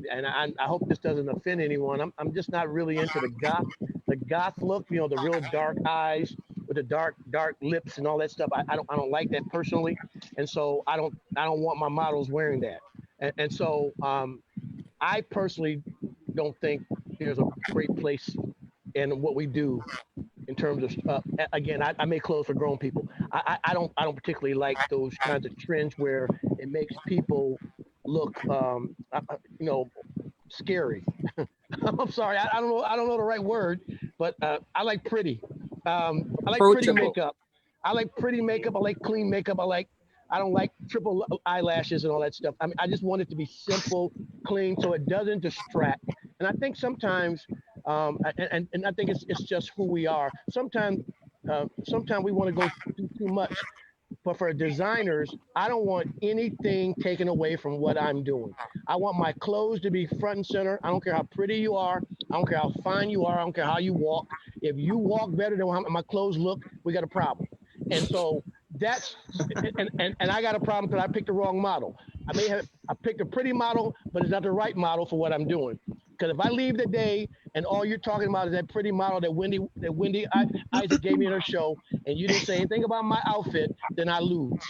hope this doesn't offend anyone. I'm just not really into the goth look, you know, the real dark eyes with the dark lips and all that stuff. I don't like that personally, and so I don't want my models wearing that. And so I personally don't think there's a great place in what we do in terms of again, I make clothes for grown people. I don't particularly like those kinds of trends where it makes people look you know, scary. I'm sorry, I don't know the right word, but I like pretty. I like pretty makeup. I like pretty makeup. I like clean makeup. I don't like triple eyelashes and all that stuff. I mean, I just want it to be simple, clean, so it doesn't distract. And I think sometimes, and I think it's just who we are. Sometimes we want to go too much. But for designers, I don't want anything taken away from what I'm doing. I want my clothes to be front and center. I don't care how pretty you are. I don't care how fine you are. I don't care how you walk. If you walk better than how my clothes look, we got a problem. And so that's, and I got a problem because I picked the wrong model. I picked a pretty model, but it's not the right model for what I'm doing. Because if I leave the day and all you're talking about is that pretty model that Wendy Isaac gave me in her show, and you didn't say anything about my outfit, then I lose.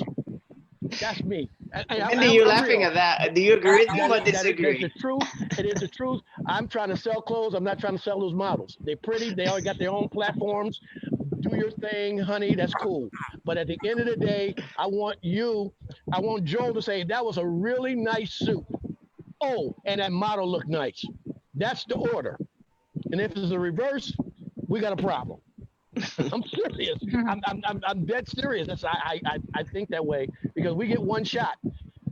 That's me. Wendy, you're laughing at that. Do you agree with me or disagree? That's the truth. It is the truth. I'm trying to sell clothes. I'm not trying to sell those models. They're pretty. They already got their own platforms. Do your thing, honey. That's cool. But at the end of the day, I want Joel to say, that was a really nice suit. Oh, and that model looked nice. That's the order. And if it's a reverse, we got a problem. I'm serious. I'm dead serious. I think that way because we get one shot.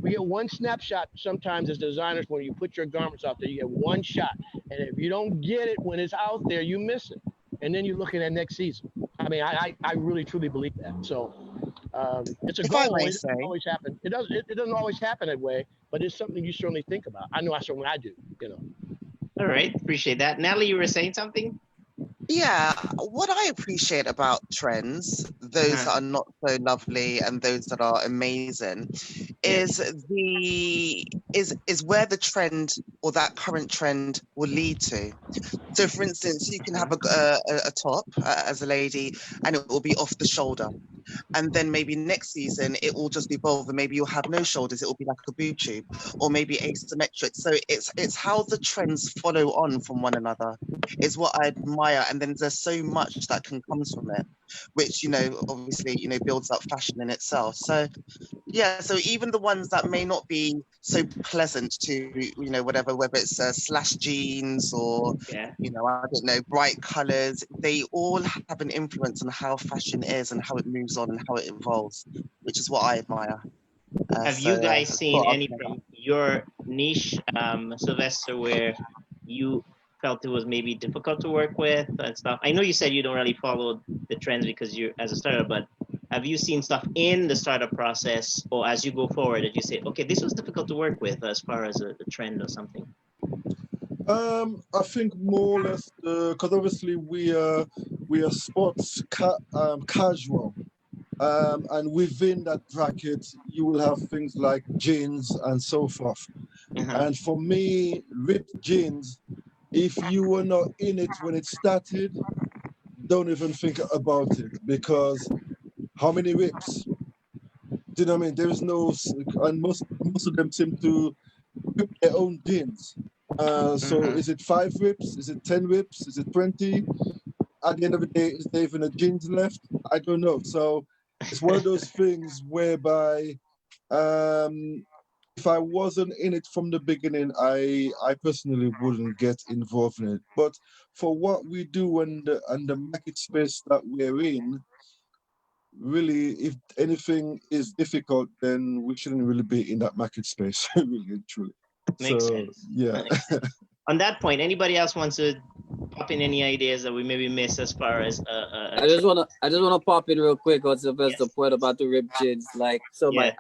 We get one snapshot sometimes as designers when you put your garments out there. You get one shot. And if you don't get it when it's out there, you miss it. And then you're looking at next season. I mean, I really, truly believe that. So it's a goal. It doesn't always happen. It doesn't always happen that way, but it's something you certainly think about. I know I do, you know. All right, appreciate that. Natalie, you were saying something? Yeah, what I appreciate about trends, those that are not so lovely and those that are amazing, is where the trend or that current trend will lead to. So, for instance, you can have a top as a lady, and it will be off the shoulder. And then maybe next season it will just evolve, and maybe you'll have no shoulders. It will be like a boob tube, or maybe asymmetric. So it's how the trends follow on from one another is what I admire. And then there's so much that can come from it, which, you know, obviously, you know, builds up fashion in itself. So yeah, so even the ones that may not be so pleasant to, you know, whether it's slash jeans or, you know, I don't know, bright colors, they all have an influence on how fashion is and how it moves on and how it evolves, which is what I admire. Have you guys seen any from your niche, Sylvester, where you felt it was maybe difficult to work with and stuff? I know you said you don't really follow the trends because you're as a startup, but have you seen stuff in the startup process or as you go forward that you say, okay, this was difficult to work with as far as a trend or something? I think more or less because obviously we are sports casual, and within that bracket you will have things like jeans and so forth. And for me, ripped jeans, if you were not in it when it started, don't even think about it, because how many rips? Do you know what I mean? There is no, and most of them seem to rip their own jeans. So is it 5 rips? Is it 10 rips? Is it 20? At the end of the day, is there even a jeans left? I don't know. So it's one of those things whereby if I wasn't in it from the beginning, I personally wouldn't get involved in it. But for what we do and the market space that we're in, really, if anything is difficult, then we shouldn't really be in that market space, really and truly. Makes sense. Yeah. Makes sense. On that point, anybody else wants to pop in any ideas that we maybe missed as far as I just wanna pop in real quick on Sylvester's point about the ripped jeans. Like, so I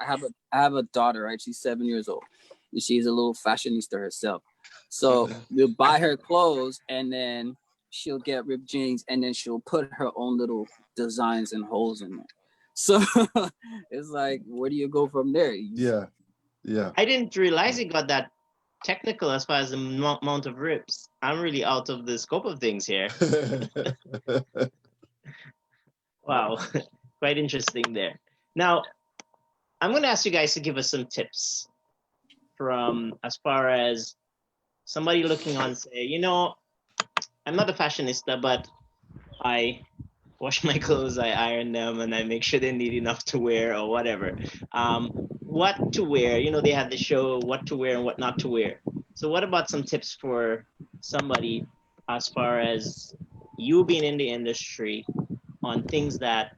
have a daughter, right? She's 7 years old, and she's a little fashionista herself. So we'll buy her clothes, and then she'll get ripped jeans and then she'll put her own little designs and holes in there. So it's like, where do you go from there? Yeah. I didn't realize it got that technical as far as the amount of rips. I'm really out of the scope of things here. Wow, quite interesting there. Now, I'm going to ask you guys to give us some tips from as far as somebody looking on, say, you know, I'm not a fashionista, but I wash my clothes, I iron them, and I make sure they need enough to wear or whatever. What to wear, you know, they had the show, what to wear and what not to wear. So what about some tips for somebody as far as you being in the industry on things that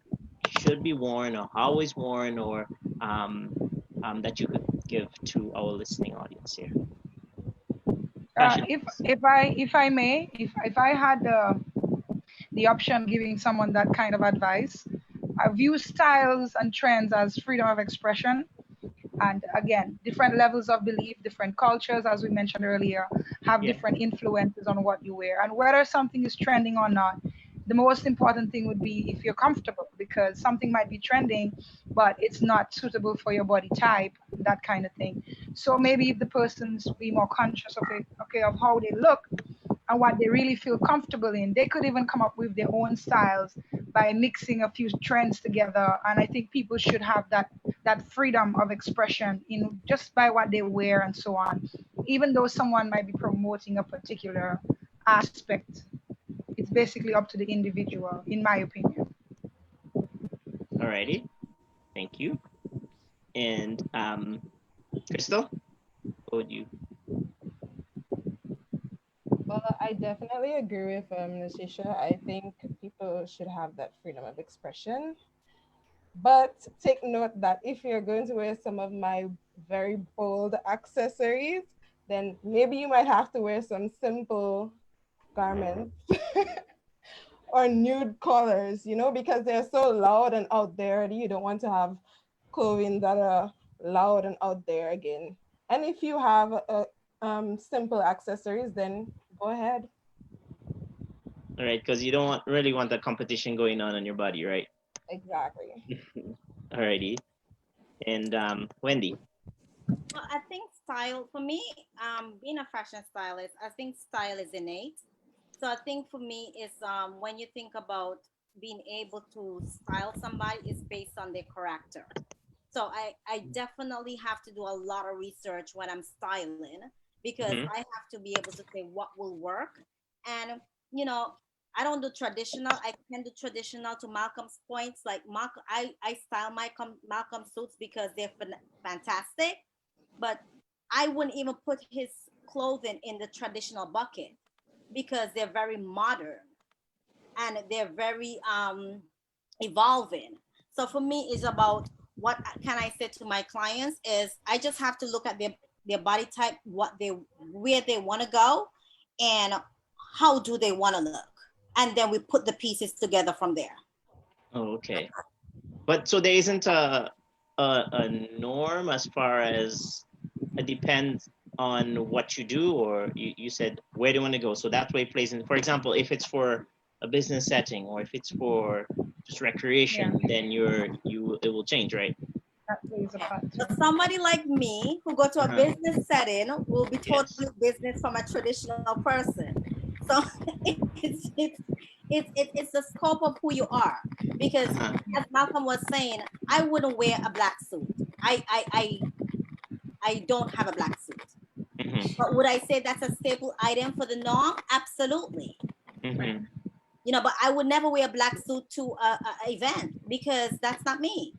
should be worn or how is worn, or that you could give to our listening audience here? If I may, if I had the option of giving someone that kind of advice, I view styles and trends as freedom of expression. And again, different levels of belief, different cultures, as we mentioned earlier, have different influences on what you wear. And whether something is trending or not, the most important thing would be if you're comfortable, because something might be trending, but it's not suitable for your body type, that kind of thing. So maybe if the person's be more conscious of it, okay, of how they look and what they really feel comfortable in, they could even come up with their own styles by mixing a few trends together. And I think people should have that freedom of expression in just by what they wear and so on. Even though someone might be promoting a particular aspect, it's basically up to the individual, in my opinion. Alrighty, thank you. And Crystal, what would you? Well, I definitely agree with Netisha. I think people should have that freedom of expression. But take note that if you're going to wear some of my very bold accessories, then maybe you might have to wear some simple garments or nude colors, you know, because they're so loud and out there. You don't want to have clothing that are loud and out there again. And if you have simple accessories, then go ahead. All right, because you don't really want that competition going on your body, right? Exactly. Alrighty. And Wendy. Well, I think style, for me, being a fashion stylist, I think style is innate. So I think for me is when you think about being able to style somebody is based on their character. So I definitely have to do a lot of research when I'm styling, because I have to be able to say what will work. And, you know, I don't do traditional. I can do traditional to Malcolm's points. Like Malcolm, I style Malcolm suits because they're fantastic, but I wouldn't even put his clothing in the traditional bucket because they're very modern and they're very evolving. So for me, it's about what can I say to my clients is I just have to look at their body type, where they want to go, and how do they want to look, and then we put the pieces together from there. Oh, okay. But so there isn't a norm as far as it depends on what you do, or you said where do you want to go? So that's where it plays in. For example, if it's for a business setting or if it's for just recreation, then it will change, right? But somebody like me who go to a business setting will be totally business from a traditional person. So it's the scope of who you are. Because as Malcolm was saying, I wouldn't wear a black suit. I don't have a black suit. But would I say that's a staple item for the norm? Absolutely. You know, but I would never wear a black suit to a event because that's not me.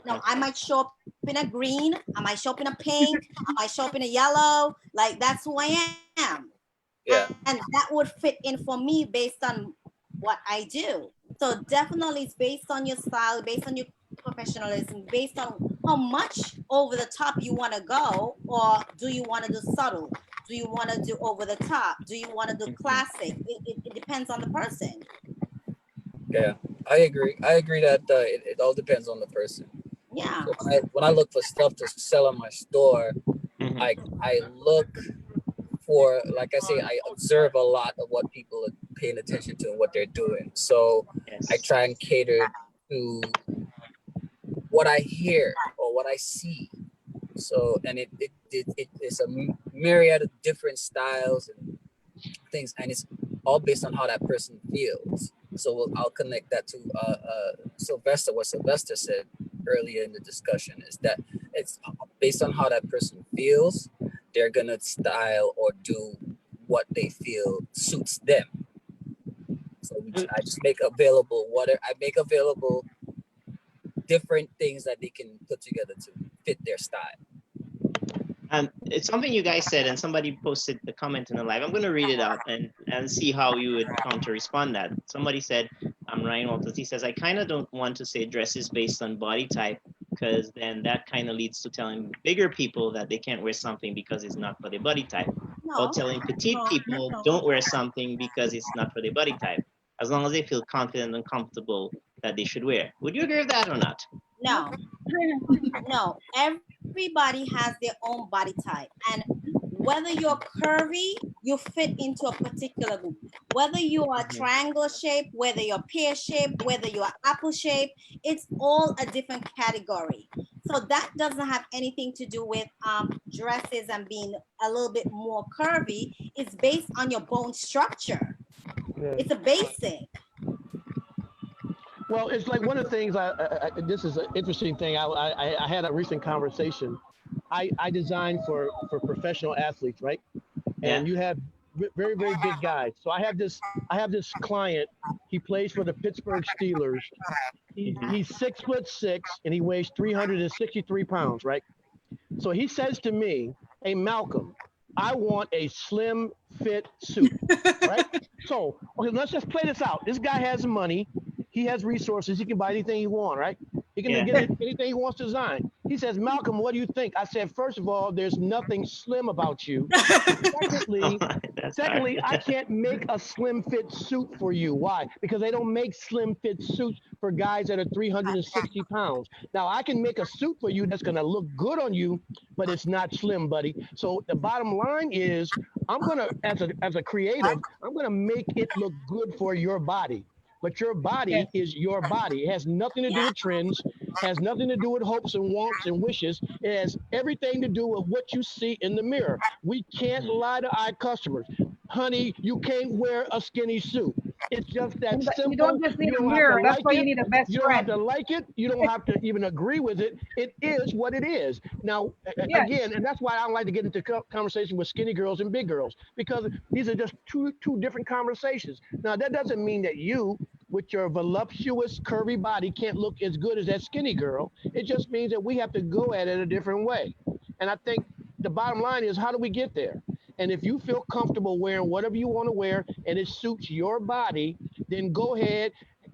No, I might show up in a green, I might show up in a pink, I might show up in a yellow. Like that's who I am. Yeah. And that would fit in for me based on what I do. So definitely it's based on your style, based on your professionalism, based on how much over the top you want to go, or do you want to do subtle? Do you want to do over the top? Do you want to do classic? It depends on the person. Yeah, I agree. I agree that it all depends on the person. Yeah. So when I look for stuff to sell in my store, I look for, like I say, I observe a lot of what people are paying attention to what they're doing. So I try and cater to what I hear or what I see. So, and it's a myriad of different styles and things, and it's all based on how that person feels. So I'll connect that to Sylvester. What Sylvester said earlier in the discussion is that it's based on how that person feels. They're gonna style or do what they feel suits them. So I just make available different things that they can put together to fit their style. It's something you guys said, and somebody posted the comment in the live. I'm going to read it out and see how you would counter respond that. Somebody said, Ryan Walters, he says, I kind of don't want to say dresses based on body type, because then that kind of leads to telling bigger people that they can't wear something because it's not for their body type. No. Or telling petite people don't wear something because it's not for their body type, as long as they feel confident and comfortable that they should wear. Would you agree with that or not? No, no. Everybody has their own body type, and whether you're curvy, you fit into a particular group. Whether you are triangle shape, whether you're pear shape, whether you're apple shape, it's all a different category. So that doesn't have anything to do with dresses and being a little bit more curvy. It's based on your bone structure. Yeah. It's a basic. Well, it's like one of the things. This is an interesting thing. I had a recent conversation. I design for professional athletes, right? And you have very big guys. So I have this client. He plays for the Pittsburgh Steelers. He's 6'6" and he weighs 363 pounds, right? So he says to me, "Hey Malcolm, I want a slim fit suit," right? So okay, let's just play this out. This guy has money. He has resources. He can buy anything he wants, right? He can get anything he wants to design. He says, Malcolm, what do you think? I said, first of all, there's nothing slim about you. Secondly, I can't make a slim fit suit for you. Why? Because they don't make slim fit suits for guys that are 360 pounds. Now, I can make a suit for you that's going to look good on you, but it's not slim, buddy. So the bottom line is, I'm going to, as a creative, I'm going to make it look good for your body. But your body is your body. It has nothing to do with trends, has nothing to do with hopes and wants and wishes. It has everything to do with what you see in the mirror. We can't lie to our customers. Honey, you can't wear a skinny suit. It's just that simple. You don't just need a mirror. That's why you need a best friend. You don't have to like it. You don't have to even agree with it. It is what it is. Now, again, and that's why I don't like to get into conversation with skinny girls and big girls, because these are just two different conversations. Now, that doesn't mean that you, with your voluptuous, curvy body, can't look as good as that skinny girl. It just means that we have to go at it a different way. And I think the bottom line is, how do we get there? And if you feel comfortable wearing whatever you want to wear and it suits your body, then go ahead,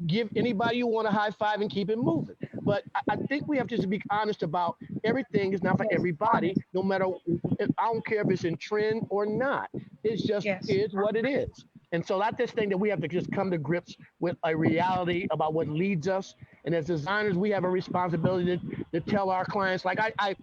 give anybody you want a high five and keep it moving. But I think we have to just be honest about everything is not for everybody, no matter, I don't care if it's in trend or not. It's just is what it is. And so that's this thing that we have to just come to grips with a reality about what leads us. And as designers, we have a responsibility to tell our clients, like I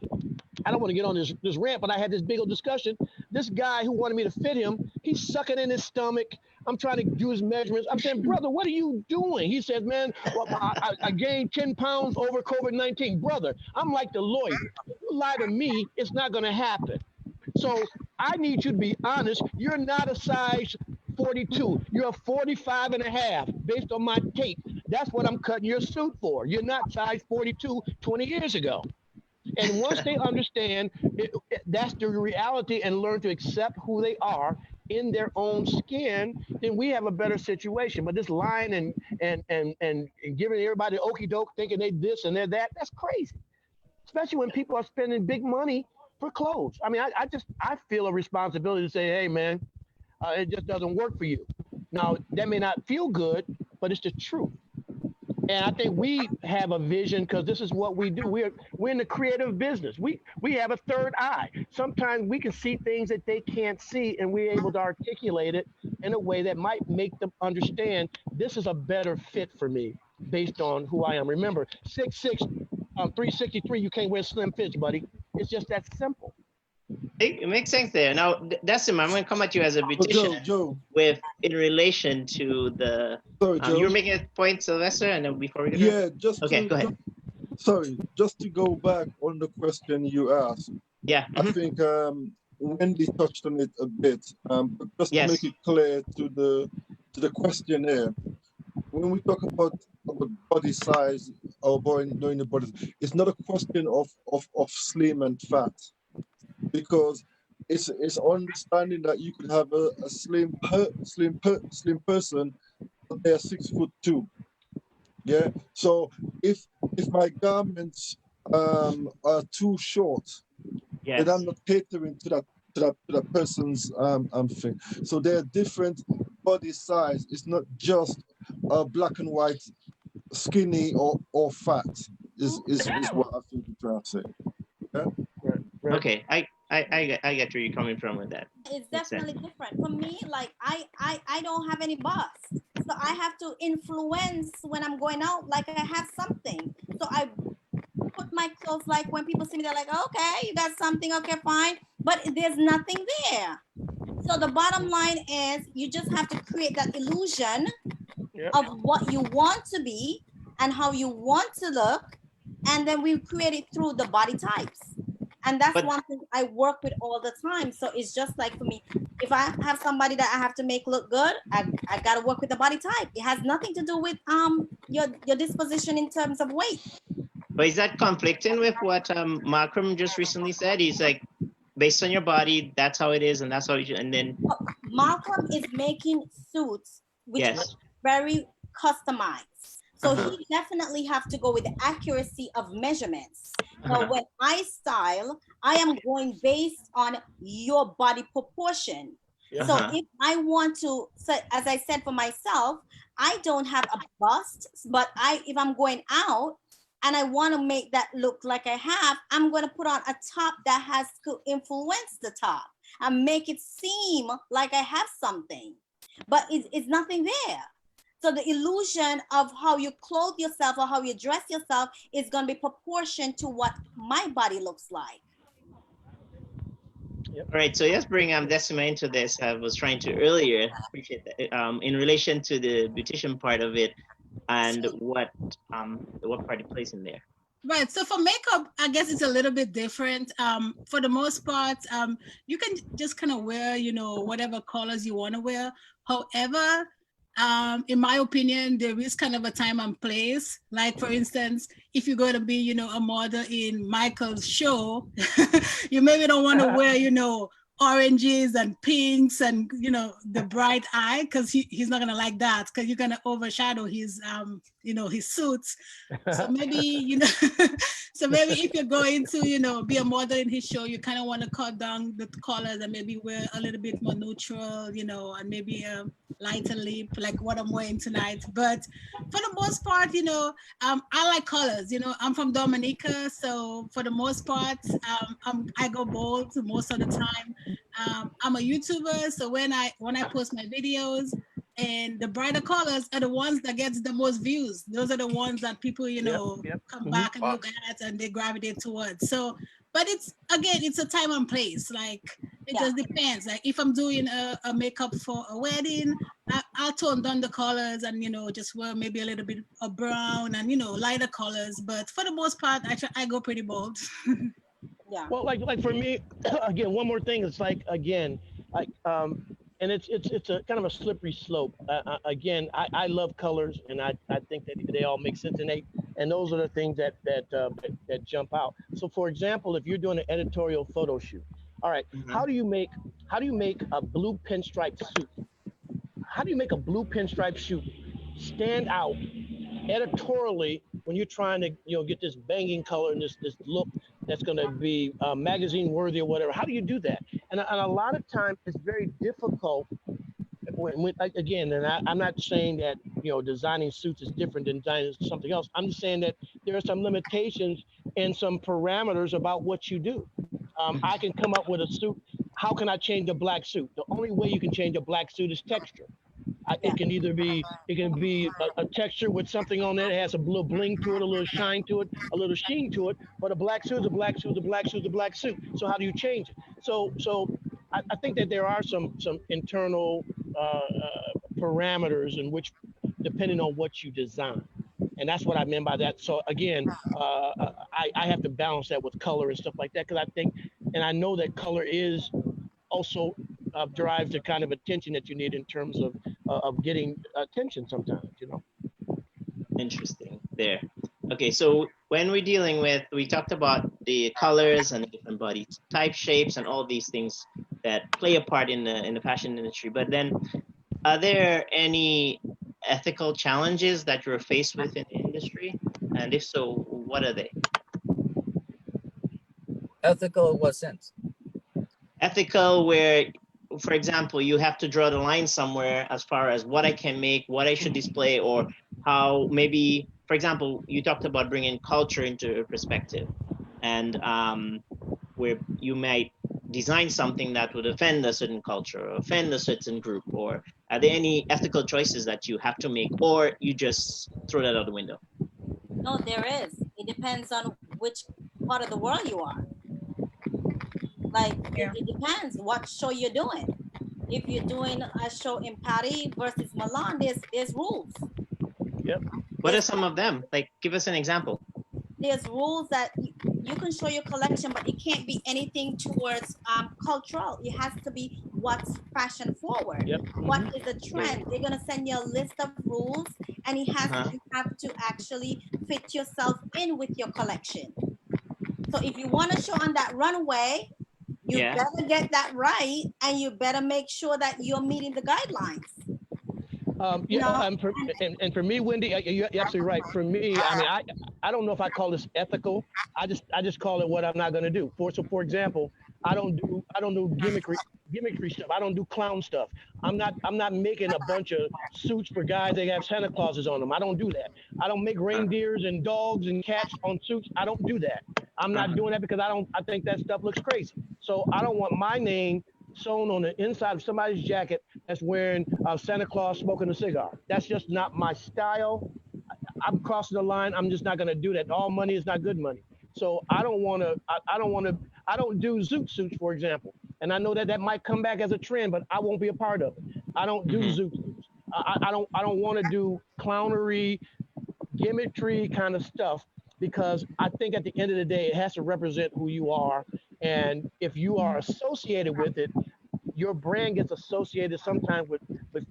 don't want to get on this rant, but I had this big old discussion. This guy who wanted me to fit him, he's sucking in his stomach. I'm trying to do his measurements. I'm saying, brother, what are you doing? He says, man, well, I gained 10 pounds over COVID-19. Brother, I'm like the lawyer. If you lie to me, it's not going to happen. So I need you to be honest. You're not a size 42. You're a 45 and a half based on my tape. That's what I'm cutting your suit for. You're not size 42 20 years ago. And once they understand that's the reality and learn to accept who they are in their own skin, then we have a better situation. But this lying and giving everybody okie doke, thinking they this and they're that, that's crazy. Especially when people are spending big money for clothes. I mean, I feel a responsibility to say, hey, man, it just doesn't work for you. Now, that may not feel good, but it's the truth. And I think we have a vision because this is what we do. We're in the creative business. We have a third eye. Sometimes we can see things that they can't see, and we're able to articulate it in a way that might make them understand this is a better fit for me based on who I am. Remember, 6'6", 363, you can't wear slim fits, buddy. It's just that simple. It makes sense there. Now, Decima, I'm going to come at you as a beautician Joe, with in relation to the. sorry, Joe. You were making a point, Sylvester, and then before we go. Yeah, just okay, go ahead. Just to go back on the question you asked. Yeah. I think Wendy touched on it a bit. But just to make it clear to the questionnaire, when we talk about body size or knowing the body, it's not a question of slim and fat, because it's understanding that you could have a slim person, but they're 6'2". Yeah. So if my garments are too short, then I'm not catering to that person's thing. So they're different body size. It's not just black and white, skinny or fat. Is what I think you're trying to say. Yeah. Right. Okay, I get where you're coming from with that. It's definitely different. For me, like I don't have any bust. So I have to influence when I'm going out, like I have something. So I put my clothes, like when people see me, they're like, okay, you got something, okay, fine. But there's nothing there. So the bottom line is you just have to create that illusion of what you want to be and how you want to look. And then we create it through the body types. And that's one thing I work with all the time. So it's just like for me, if I have somebody that I have to make look good, I got to work with the body type. It has nothing to do with your disposition in terms of weight. But is that conflicting with what Malcolm just recently said? He's like, based on your body, that's how it is, and that's how you. And then Malcolm is making suits which are very customized. So he definitely have to go with the accuracy of measurements. So when I style, I am going based on your body proportion. So if I want to, so as I said for myself, I don't have a bust, but if I'm going out and I want to make that look like I have, I'm going to put on a top that has to influence the top and make it seem like I have something, but it's nothing there. So the illusion of how you clothe yourself or how you dress yourself is going to be proportioned to what my body looks like. All right, so let's bring Decima into this. I was trying to earlier, appreciate that, in relation to the beautician part of it and what part it plays in there. Right. So for makeup, I guess it's a little bit different. For the most part, you can just kind of wear, whatever colors you want to wear. However, in my opinion, there is kind of a time and place. Like, for instance, if you're going to be, a model in Michael's show, you maybe don't want to wear, oranges and pinks and, the bright eye, because he's not going to like that, because you're going to overshadow his, his suits. So maybe, so maybe if you're going to, be a model in his show, you kind of want to cut down the colors and maybe wear a little bit more neutral, and maybe a lighter lip, like what I'm wearing tonight. But for the most part, I like colors. I'm from Dominica, so for the most part, I go bold most of the time. I'm a YouTuber, so when I post my videos, and the brighter colors are the ones that gets the most views. Those are the ones that people, come back and look at and they gravitate towards. So, but it's a time and place. Like it just depends. Like if I'm doing a makeup for a wedding, I'll tone down the colors and just wear maybe a little bit of brown and lighter colors. But for the most part, I go pretty bold. Yeah. Well, like for me, again, one more thing. It's like and it's a kind of a slippery slope. Again, I love colors, and I think that they all make sense, and those are the things that jump out. So, for example, if you're doing an editorial photo shoot, all right, how do you make a blue pinstripe suit? How do you make a blue pinstripe suit stand out editorially when you're trying to get this banging color and this look that's going to be magazine worthy or whatever? How do you do that? And a lot of times it's very difficult when again, and I'm not saying that designing suits is different than designing something else. I'm just saying that there are some limitations and some parameters about what you do. I can come up with a suit. How can I change a black suit? The only way you can change a black suit is texture. It can either be a texture with something on it. It has a little bling to it, a little shine to it, a little sheen to it. But a black suit is a black suit, a black suit is a black suit. So how do you change it? So I think that there are some internal parameters in which, depending on what you design. And that's what I meant by that. So again, I have to balance that with color and stuff like that, because I think, and I know that color is also drives the kind of attention that you need in terms of getting attention sometimes, you know. Interesting there. Okay, so when we're dealing with, we talked about the colors and the different body type shapes and all these things that play a part in the fashion industry. But then, are there any ethical challenges that you're faced with in the industry? And if so, what are they? Ethical in what sense? Ethical, where, for example, you have to draw the line somewhere as far as what I can make, what I should display, or how maybe, for example, you talked about bringing culture into perspective, and where you might design something that would offend a certain culture or offend a certain group, or are there any ethical choices that you have to make, or you just throw that out the window? No, there is. It depends on which part of the world you are. Like, it depends what show you're doing. If you're doing a show in Paris versus Milan, there's rules. Yep. What are some of them? Like, give us an example. There's rules that you can show your collection, but it can't be anything towards cultural. It has to be what's fashion forward. Yep. What is a trend? They're gonna send you a list of rules, and you have to actually fit yourself in with your collection. So if you want to show on that runway, you better get that right, and you better make sure that you're meeting the guidelines. And for me, Wendy, you're absolutely right. For me, I mean, I don't know if I call this ethical. I just call it what I'm not going to do. For example, I don't do gimmickry stuff. I don't do clown stuff. I'm not making a bunch of suits for guys that have Santa Clauses on them. I don't do that. I don't make reindeers and dogs and cats on suits. I don't do that. I'm not doing that because I think that stuff looks crazy. So I don't want my name sewn on the inside of somebody's jacket that's wearing Santa Claus smoking a cigar. That's just not my style. I'm crossing the line. I'm just not going to do that. All money is not good money. So I don't do zoot suits, for example. And I know that might come back as a trend, but I won't be a part of it. I don't do zoot suits. I don't want to do clownery, gimmickry kind of stuff, because I think at the end of the day, it has to represent who you are. And if you are associated with it, your brand gets associated sometimes with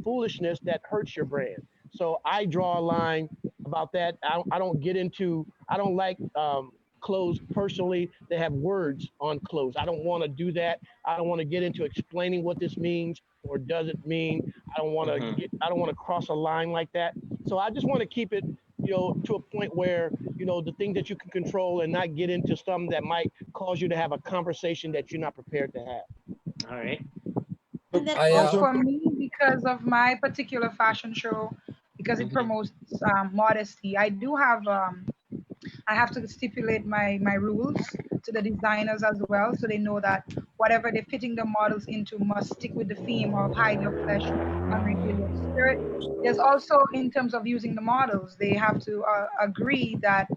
foolishness that hurts your brand. So I draw a line about that. I don't like clothes personally that have words on clothes. I don't want to do that. I don't want to get into explaining what this means or does it mean. I don't want to cross a line like that. So I just want to keep it, to a point where, the thing that you can control and not get into something that might cause you to have a conversation that you're not prepared to have. All right. And then also for me, because of my particular fashion show, because it promotes modesty, I do have, I have to stipulate my rules to the designers as well, so they know that whatever they're fitting the models into must stick with the theme of hide your flesh and reveal your spirit. There's also, in terms of using the models, they have to agree that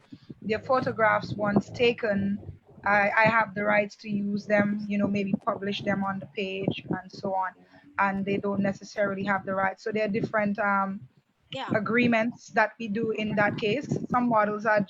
their photographs, once taken, I have the rights to use them, maybe publish them on the page and so on. And they don't necessarily have the rights. So there are different agreements that we do in that case. Some models are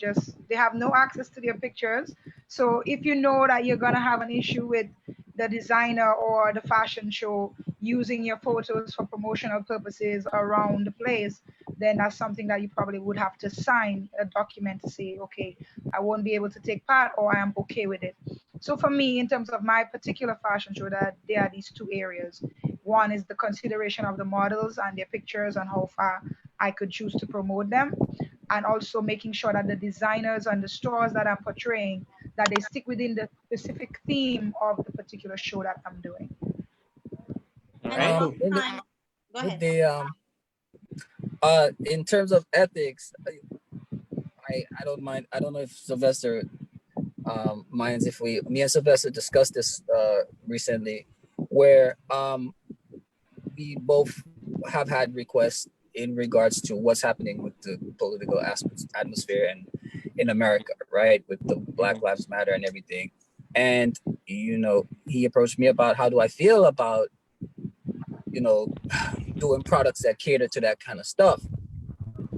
they have no access to their pictures. So if you know that you're gonna have an issue with the designer or the fashion show using your photos for promotional purposes around the place, then that's something that you probably would have to sign a document to say, okay, I won't be able to take part, or I am okay with it. So for me, in terms of my particular fashion show, that there are these two areas. One is the consideration of the models and their pictures and how far I could choose to promote them, and also making sure that the designers and the stores that I'm portraying, that they stick within the specific theme of the particular show that I'm doing. With the in terms of ethics, I don't mind. I don't know if Sylvester minds if me and Sylvester discussed this recently, where we both have had requests in regards to what's happening with the political atmosphere and in America, right? With the Black Lives Matter and everything. And, you know, he approached me about how do I feel about, you know, doing products that cater to that kind of stuff.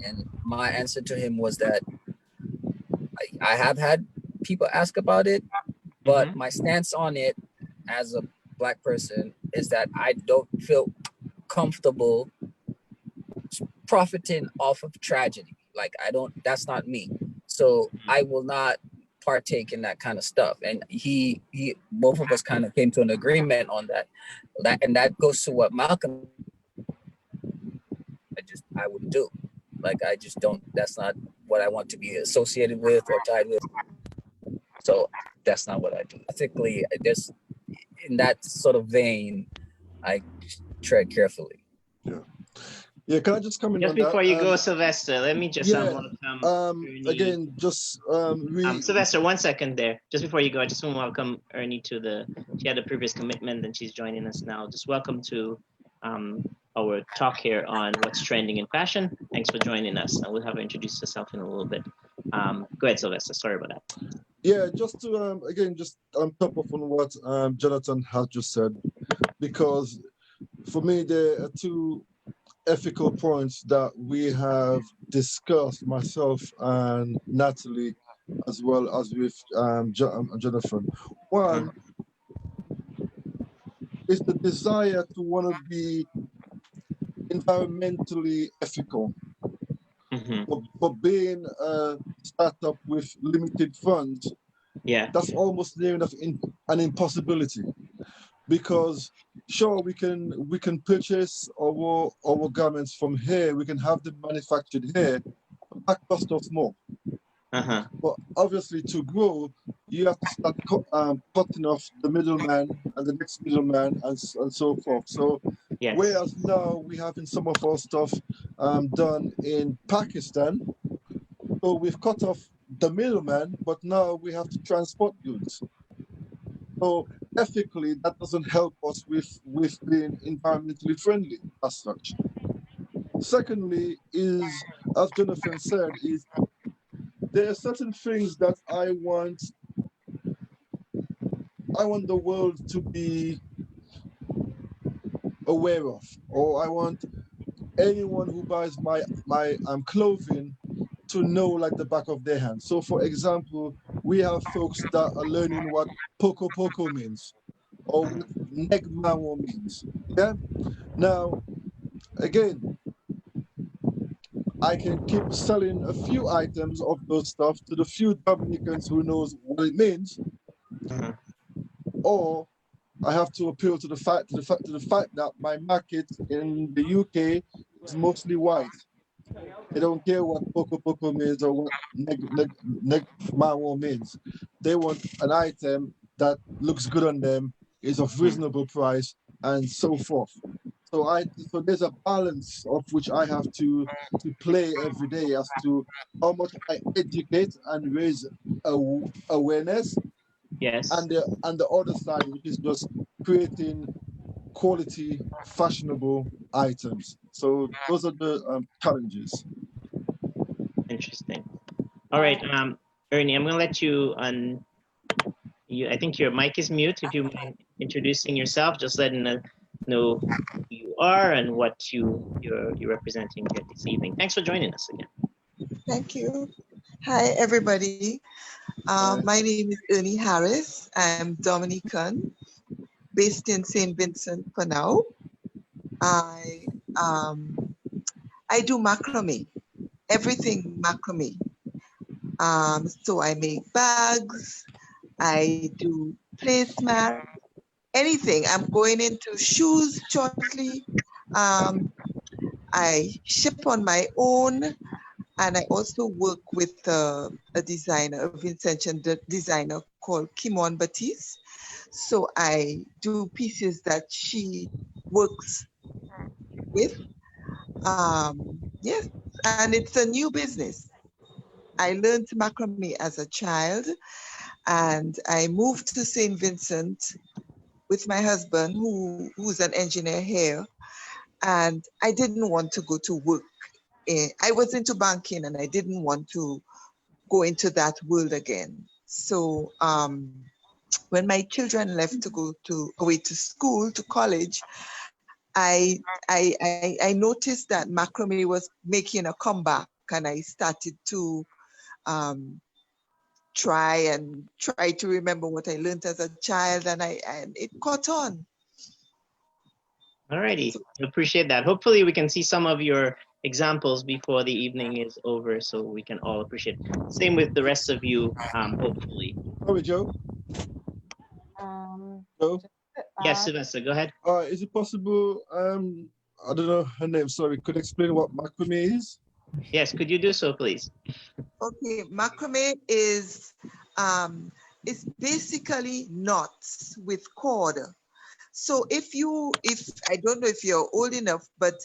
And my answer to him was that I have had people ask about it, but my stance on it as a Black person is that I don't feel comfortable profiting off of tragedy. Like that's not me. So I will not partake in that kind of stuff. And both of us kind of came to an agreement on that. And that goes to what Malcolm, I would do. Like, I just don't, that's not what I want to be associated with or tied with. So that's not what I do. Ethically, just in that sort of vein, I tread carefully. Yeah. Yeah, can I just come in just on before that? You go, Sylvester, let me just welcome again, just Sylvester, 1 second there. Just before you go, I just want to welcome Ernie to she had a previous commitment and she's joining us now. Just welcome to our talk here on what's trending in fashion. Thanks for joining us. I will have her introduce herself in a little bit. Go ahead, Sylvester, sorry about that. Yeah, just to, again, just on top of what Jonathan has just said, because for me, there are two ethical points that we have discussed, myself and Natalie, as well as with Jonathan. One is the desire to want to be environmentally ethical. But being a startup with limited funds, that's almost near enough an impossibility. Because sure, we can purchase our garments from here, we can have them manufactured here, but that costs us more. But obviously, to grow, you have to start cutting off the middleman and the next middleman and so forth. So whereas now we having some of our stuff done in Pakistan, so we've cut off the middleman, but now we have to transport goods. So ethically, that doesn't help us with being environmentally friendly as such. Secondly, is, as Jonathan said, is there are certain things that I want the world to be aware of, or I want anyone who buys my clothing to know like the back of their hand. So for example, we have folks that are learning what Poco Poco means, or what Negmawo means. Yeah. Now, again, I can keep selling a few items of those stuff to the few Dominicans who knows what it means, or I have to appeal to the fact that my market in the UK is mostly white. They don't care what Poco Poco means or what Negmawo means. They want an item that looks good on them, is of reasonable price, and so forth. So there's a balance of which I have to play every day as to how much I educate and raise awareness. Yes. And the other side, which is just creating quality, fashionable items. So those are the challenges. Interesting. All right, Ernie, I'm gonna let you I think your mic is mute. If you mind introducing yourself, just letting know who you are and what you're representing here this evening. Thanks for joining us again. Thank you. Hi, everybody. My name is Ernie Harris. I'm Dominican, based in St. Vincent for now. I do macrame, everything macrame. So I make bags, I do placemat, anything. I'm going into shoes shortly. I ship on my own, and I also work with a designer, a Vincentian designer called Kimon Batiste. So I do pieces that she works with. Yes, and it's a new business. I learned macrame as a child, and I moved to St. Vincent with my husband, who's an engineer here. and I didn't want to go to work. I was into banking and I didn't want to go into that world again. So when my children left to go away to school, to college, I noticed that macrame was making a comeback, and I started to try to remember what I learned as a child, and it caught on. All righty, appreciate that. Hopefully we can see some of your examples before the evening is over, so we can all appreciate. Same with the rest of you, hopefully. Sorry, Joe. Joe? Yes, Sylvester, go ahead. Is it possible, I don't know her name, sorry, could you explain what macrame is? Yes, could you do so, please? Okay, macrame is it's basically knots with cord. So if I don't know if you're old enough, but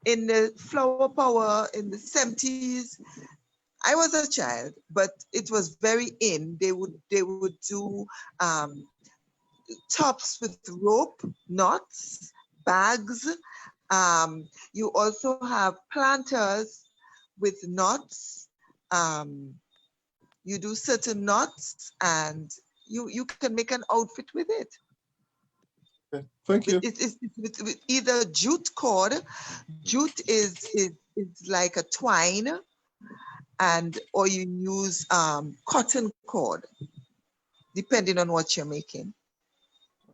in the flower power in the 70s, I was a child, but it was very in. They would do tops with rope, knots, bags. You also have planters with knots. You do certain knots, and you can make an outfit with it. Okay, thank you. It's with either jute cord. Jute is like a twine, or you use cotton cord, depending on what you're making.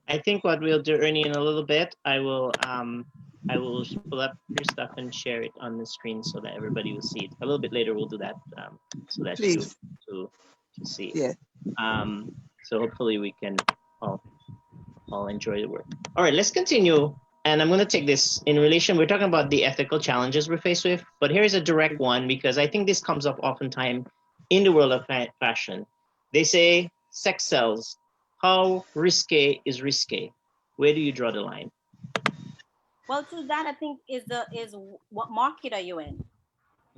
I think what we'll do, Ernie, in a little bit, I will pull up your stuff and share it on the screen so that everybody will see it. A little bit later, we'll do that so that you to see. Yeah. So hopefully we can all enjoy the work. All right, let's continue. And I'm going to take this in relation. We're talking about the ethical challenges we're faced with, but here's a direct one because I think this comes up oftentimes in the world of fashion. They say sex sells. How risque is risque? Where do you draw the line? Well, to that, I think is what market are you in?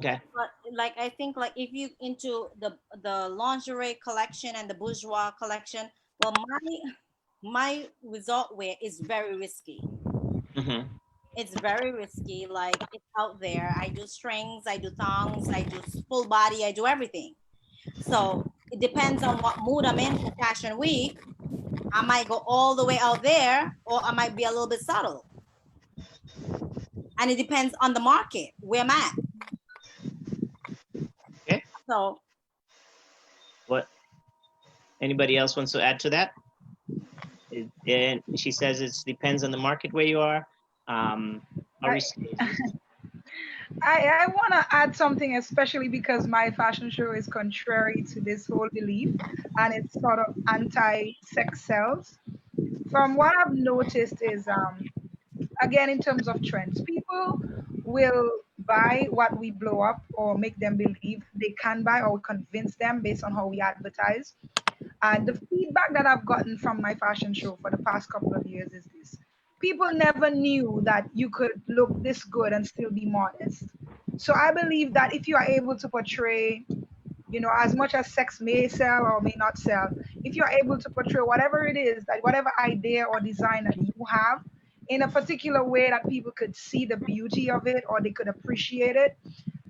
Okay. But like I think like if you into the lingerie collection and the bourgeois collection, well, my resort wear is very risky. Mm-hmm. It's very risky. Like it's out there. I do strings, I do thongs, I do full body, I do everything. So it depends on what mood I'm in for Fashion Week. I might go all the way out there, or I might be a little bit subtle. And it depends on the market where I'm at. Okay. So, what? Anybody else wants to add to that? And she says it depends on the market where you are. I want to add something, especially because my fashion show is contrary to this whole belief, and it's sort of anti-sex sells. From what I've noticed is, again, in terms of trends, people will buy what we blow up or make them believe they can buy, or convince them based on how we advertise. And the feedback that I've gotten from my fashion show for the past couple of years is this. People never knew that you could look this good and still be modest. So I believe that if you are able to portray, as much as sex may sell or may not sell, if you're able to portray whatever it is, that whatever idea or design that you have in a particular way that people could see the beauty of it or they could appreciate it,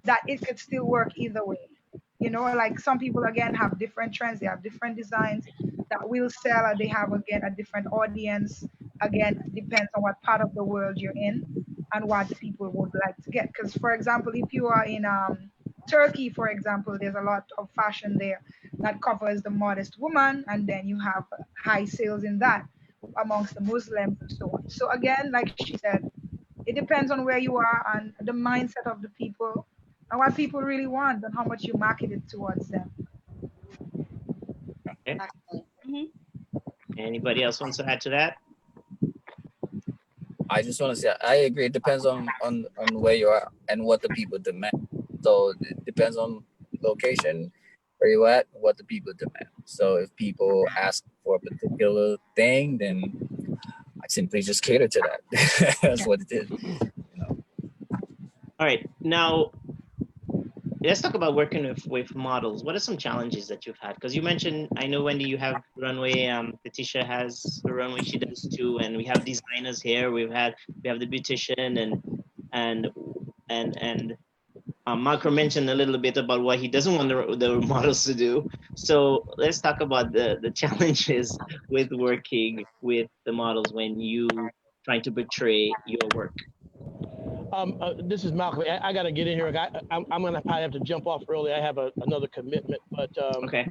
that it could still work either way. Like some people, again, have different trends, they have different designs that will sell, and they have, again, a different audience. Again, depends on what part of the world you're in and what people would like to get. Because, for example, if you are in Turkey, for example, there's a lot of fashion there that covers the modest woman, and then you have high sales in that amongst the Muslims and so on. So again, like she said, it depends on where you are and the mindset of the people and what people really want and how much you market it towards them. Okay. Anybody else wants to add to that? I just want to say I agree. It depends on where you are and what the people demand. So it depends on location, where you at, what the people demand. So if people ask for a particular thing, then I simply just cater to that. That's what it is. All right. Now, let's talk about working with models. What are some challenges that you've had? Because you mentioned, I know, Wendy, you have runway. Netisha has the runway, she does too, and we have designers here. We have the beautician and Malcolm mentioned a little bit about what he doesn't want the models to do. So let's talk about the challenges with working with the models when you trying to portray your work. This is Malcolm. I got to get in here. I'm going to probably have to jump off early. I have another commitment, but okay.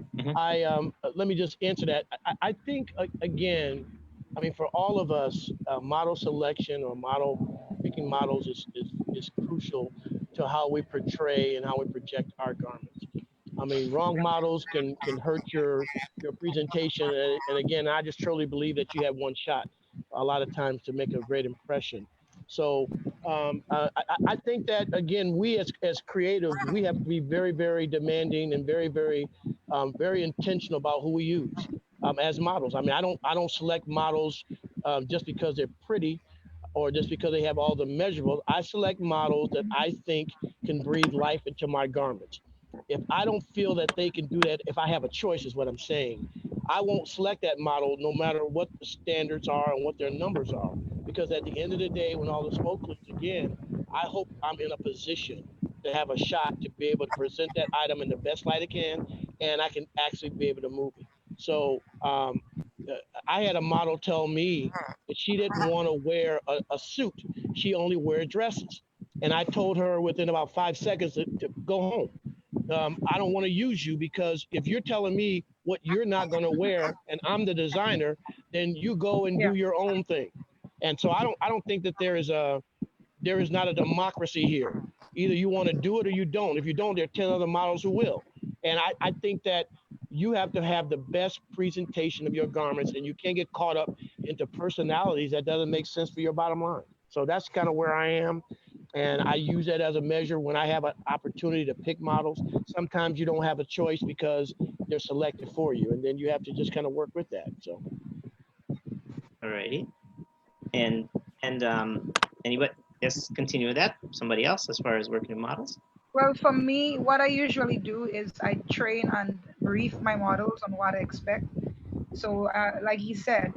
Let me just answer that. I think, again, I mean, for all of us, model selection or picking models is crucial to how we portray and how we project our garments. I mean, wrong models can hurt your presentation. And again, I just truly believe that you have one shot a lot of times to make a great impression. So I think that, again, we as creatives, we have to be very, very demanding and very, very, very intentional about who we use as models. I mean, I don't select models just because they're pretty or just because they have all the measurables. I select models that I think can breathe life into my garments. If I don't feel that they can do that, if I have a choice is what I'm saying, I won't select that model no matter what the standards are and what their numbers are. Because at the end of the day, when all the smoke clears again, I hope I'm in a position to have a shot to be able to present that item in the best light I can, and I can actually be able to move it. So I had a model tell me that she didn't want to wear a suit. She only wear dresses. And I told her within about 5 seconds to go home. I don't want to use you because if you're telling me what you're not going to wear and I'm the designer, then you go and do your own thing. And so I don't think that there is not a democracy here. Either you want to do it or you don't. If you don't, there are 10 other models who will. And I think that you have to have the best presentation of your garments, and you can't get caught up into personalities that doesn't make sense for your bottom line. So that's kind of where I am. And I use that as a measure when I have an opportunity to pick models. Sometimes you don't have a choice because they're selected for you, and then you have to just kind of work with that. So. Alrighty. And anybody, yes, continue with that. Somebody else as far as working with models? Well, for me, what I usually do is I train and brief my models on what I expect. So like he said,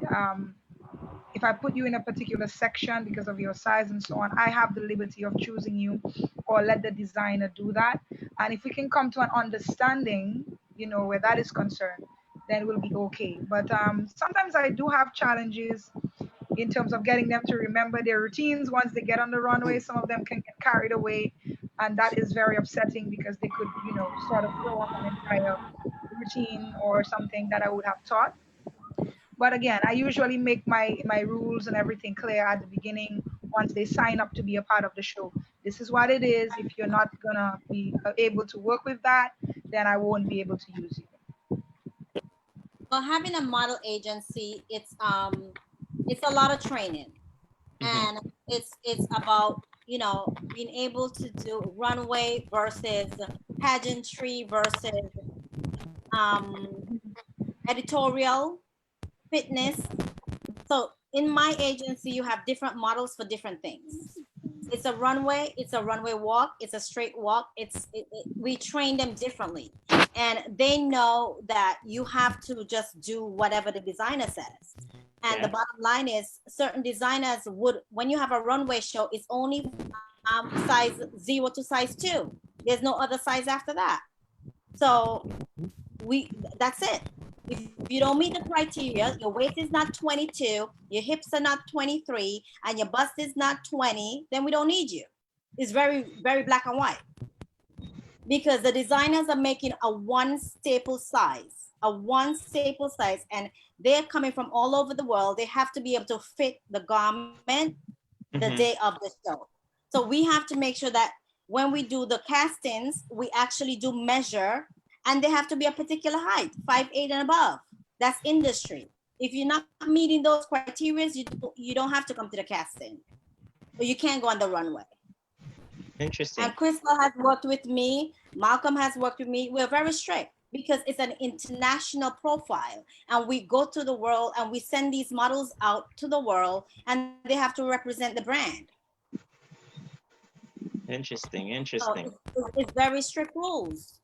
if I put you in a particular section because of your size and so on, I have the liberty of choosing you or let the designer do that. And if we can come to an understanding, where that is concerned, then we'll be okay. But sometimes I do have challenges in terms of getting them to remember their routines once they get on the runway. Some of them can get carried away, and that is very upsetting because they could, sort of throw off an entire routine or something that I would have taught. But again, I usually make my rules and everything clear at the beginning once they sign up to be a part of the show. This is what it is. If you're not gonna be able to work with that, then I won't be able to use you. Well, having a model agency, it's a lot of training, and it's about being able to do runway versus pageantry versus editorial, fitness. So in my agency, you have different models for different things. It's a runway walk, it's a straight walk. We train them differently, and they know that you have to just do whatever the designer says. And the bottom line is, certain designers would, when you have a runway show, it's only size 0 to size 2. There's no other size after that. So that's it. If you don't meet the criteria, your waist is not 22, your hips are not 23, and your bust is not 20, then we don't need you. It's very, very black and white. Because the designers are making a one staple size, and they're coming from all over the world. They have to be able to fit the garment the day of the show. So we have to make sure that when we do the castings, we actually do measure, and they have to be a particular height, 5'8" and above. That's industry. If you're not meeting those criteria, you don't have to come to the casting. But you can't go on the runway. Interesting. And Crystel has worked with me. Malcolm has worked with me. We're very strict because it's an international profile. And we go to the world and we send these models out to the world, and they have to represent the brand. Interesting, So interesting. it's very strict rules.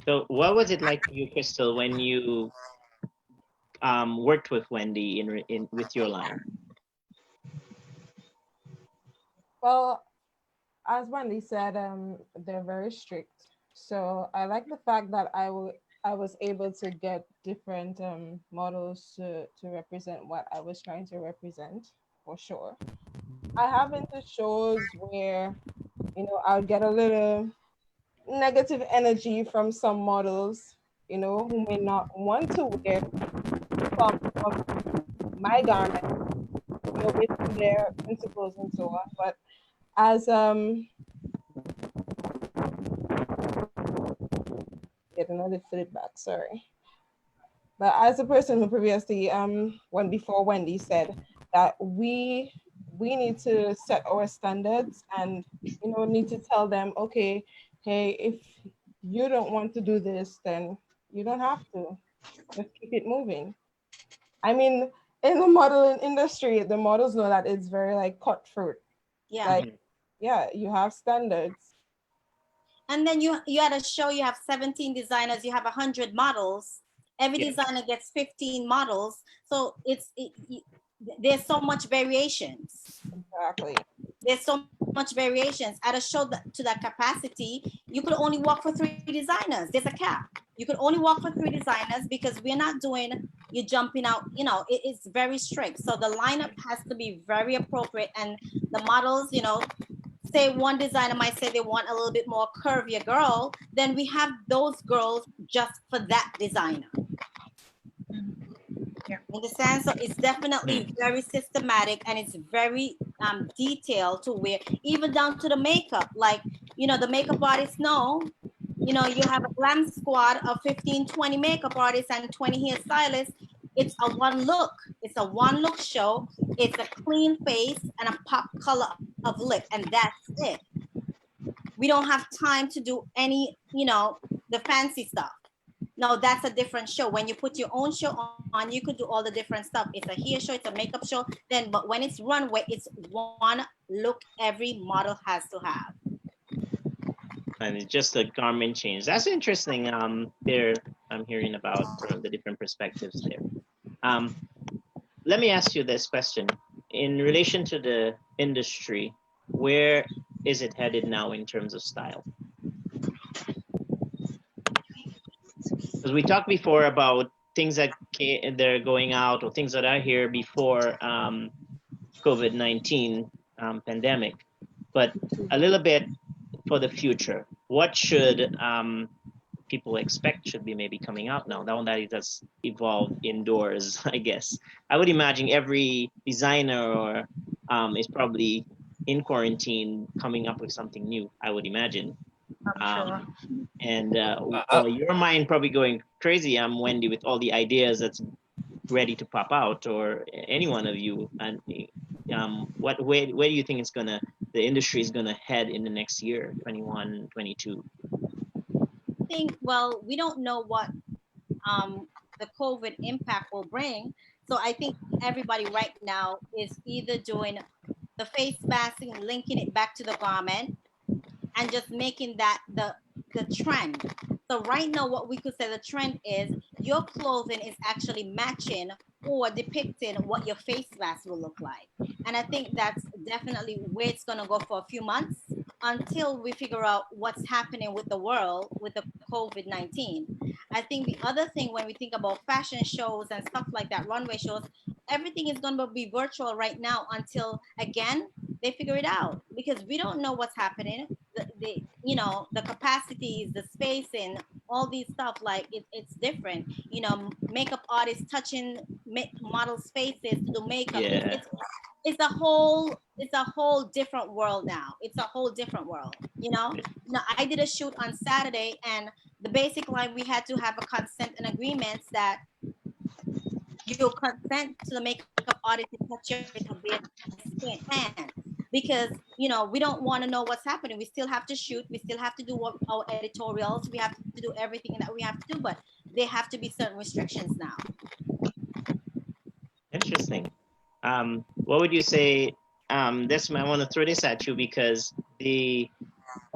So what was it like for you, Crystal, when you worked with Wendy in with your line? Well, as Wendy said, they're very strict. So I like the fact that I was able to get different models to represent what I was trying to represent, for sure. I have been to shows where, I'll get a little negative energy from some models, who may not want to wear some of my garment, based on their principles and so on. But as get another feedback, sorry. But as a person who previously when before Wendy said that we need to set our standards and need to tell them, okay, hey, if you don't want to do this, then you don't have to. Just keep it moving. I mean, in the modeling industry, the models know that it's very like cutthroat. Yeah. Like, yeah, you have standards. And then you at a show, you have 17 designers, you have 100 models. Every designer gets 15 models. So there's so much variations. Exactly. There's so much variations. At a show to that capacity, you could only walk for 3 designers. There's a cap. You could only walk for 3 designers because we're not doing, you're jumping out, it's very strict. So the lineup has to be very appropriate. And the models, say one designer might say they want a little bit more curvier girl, then we have those girls just for that designer. Yeah. Understand? So it's definitely very systematic and it's very detailed to where even down to the makeup, like, the makeup artists know, you have a glam squad of 15, 20 makeup artists and 20 hairstylists. It's a one look. It's a one look show. It's a clean face and a pop color of lip, and that's it. We don't have time to do any, the fancy stuff. No, that's a different show. When you put your own show on, you could do all the different stuff. It's a hair show, it's a makeup show. But when it's runway, it's one look every model has to have. And it's just a garment change. That's interesting. There, I'm hearing about sort of the different perspectives there. Let me ask you this question. In relation to the industry, where is it headed now in terms of style? Because we talked before about things that they're going out or things that are here before COVID-19 pandemic, but a little bit for the future. What should people expect should be maybe coming out now that it has evolved indoors, I guess? I would imagine every designer is probably in quarantine coming up with something new, I would imagine. I'm sure. And your mind probably going crazy, Wendy, with all the ideas that's ready to pop out, or any one of you. And where do you think the industry is gonna head in the next year, 21, 22? I think, well, we don't know what the COVID impact will bring. So I think everybody right now is either doing the face masking, linking it back to the garment, and just making that the trend. So right now, what we could say the trend is your clothing is actually matching or depicting what your face mask will look like. And I think that's definitely where it's gonna go for a few months until we figure out what's happening with the world with the COVID-19. I think the other thing when we think about fashion shows and stuff like that, runway shows, everything is gonna be virtual right now until, again, they figure it out, because we don't know what's happening. The capacities, the spacing, all these stuff, like it's different. Makeup artists touching models' faces to do makeup. Yeah. It's a whole different world now. It's a whole different world. I did a shoot on Saturday, and the basic line, we had to have a consent and agreements that you'll consent to the makeup artist to touch your hand. Because we don't want to know what's happening. We still have to shoot. We still have to do our editorials. We have to do everything that we have to do, but there have to be certain restrictions now. Interesting. What would you say this I want to throw this at you because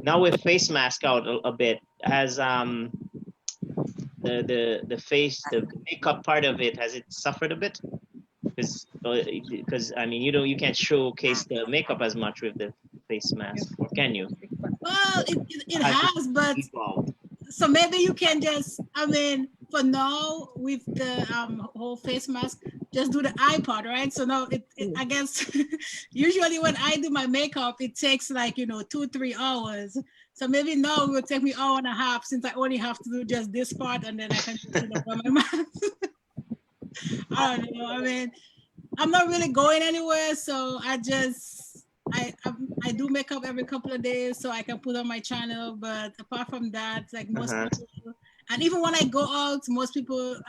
now with face mask out a bit, has the face, the makeup part of it, has it suffered a bit? Because I mean, you can't showcase the makeup as much with the face mask, or can you? Well, it has, but evolved? so maybe you can just, I mean, for now with the whole face mask, just do the eye part, right? So now I guess usually when I do my makeup, it takes like 2-3 hours. So maybe now it will take me 1.5 hours since I only have to do just this part, and then I can just wear my mask. I don't know. I mean, I'm not really going anywhere, so I do makeup every couple of days so I can put on my channel. But apart from that, like most people, and even when I go out, most people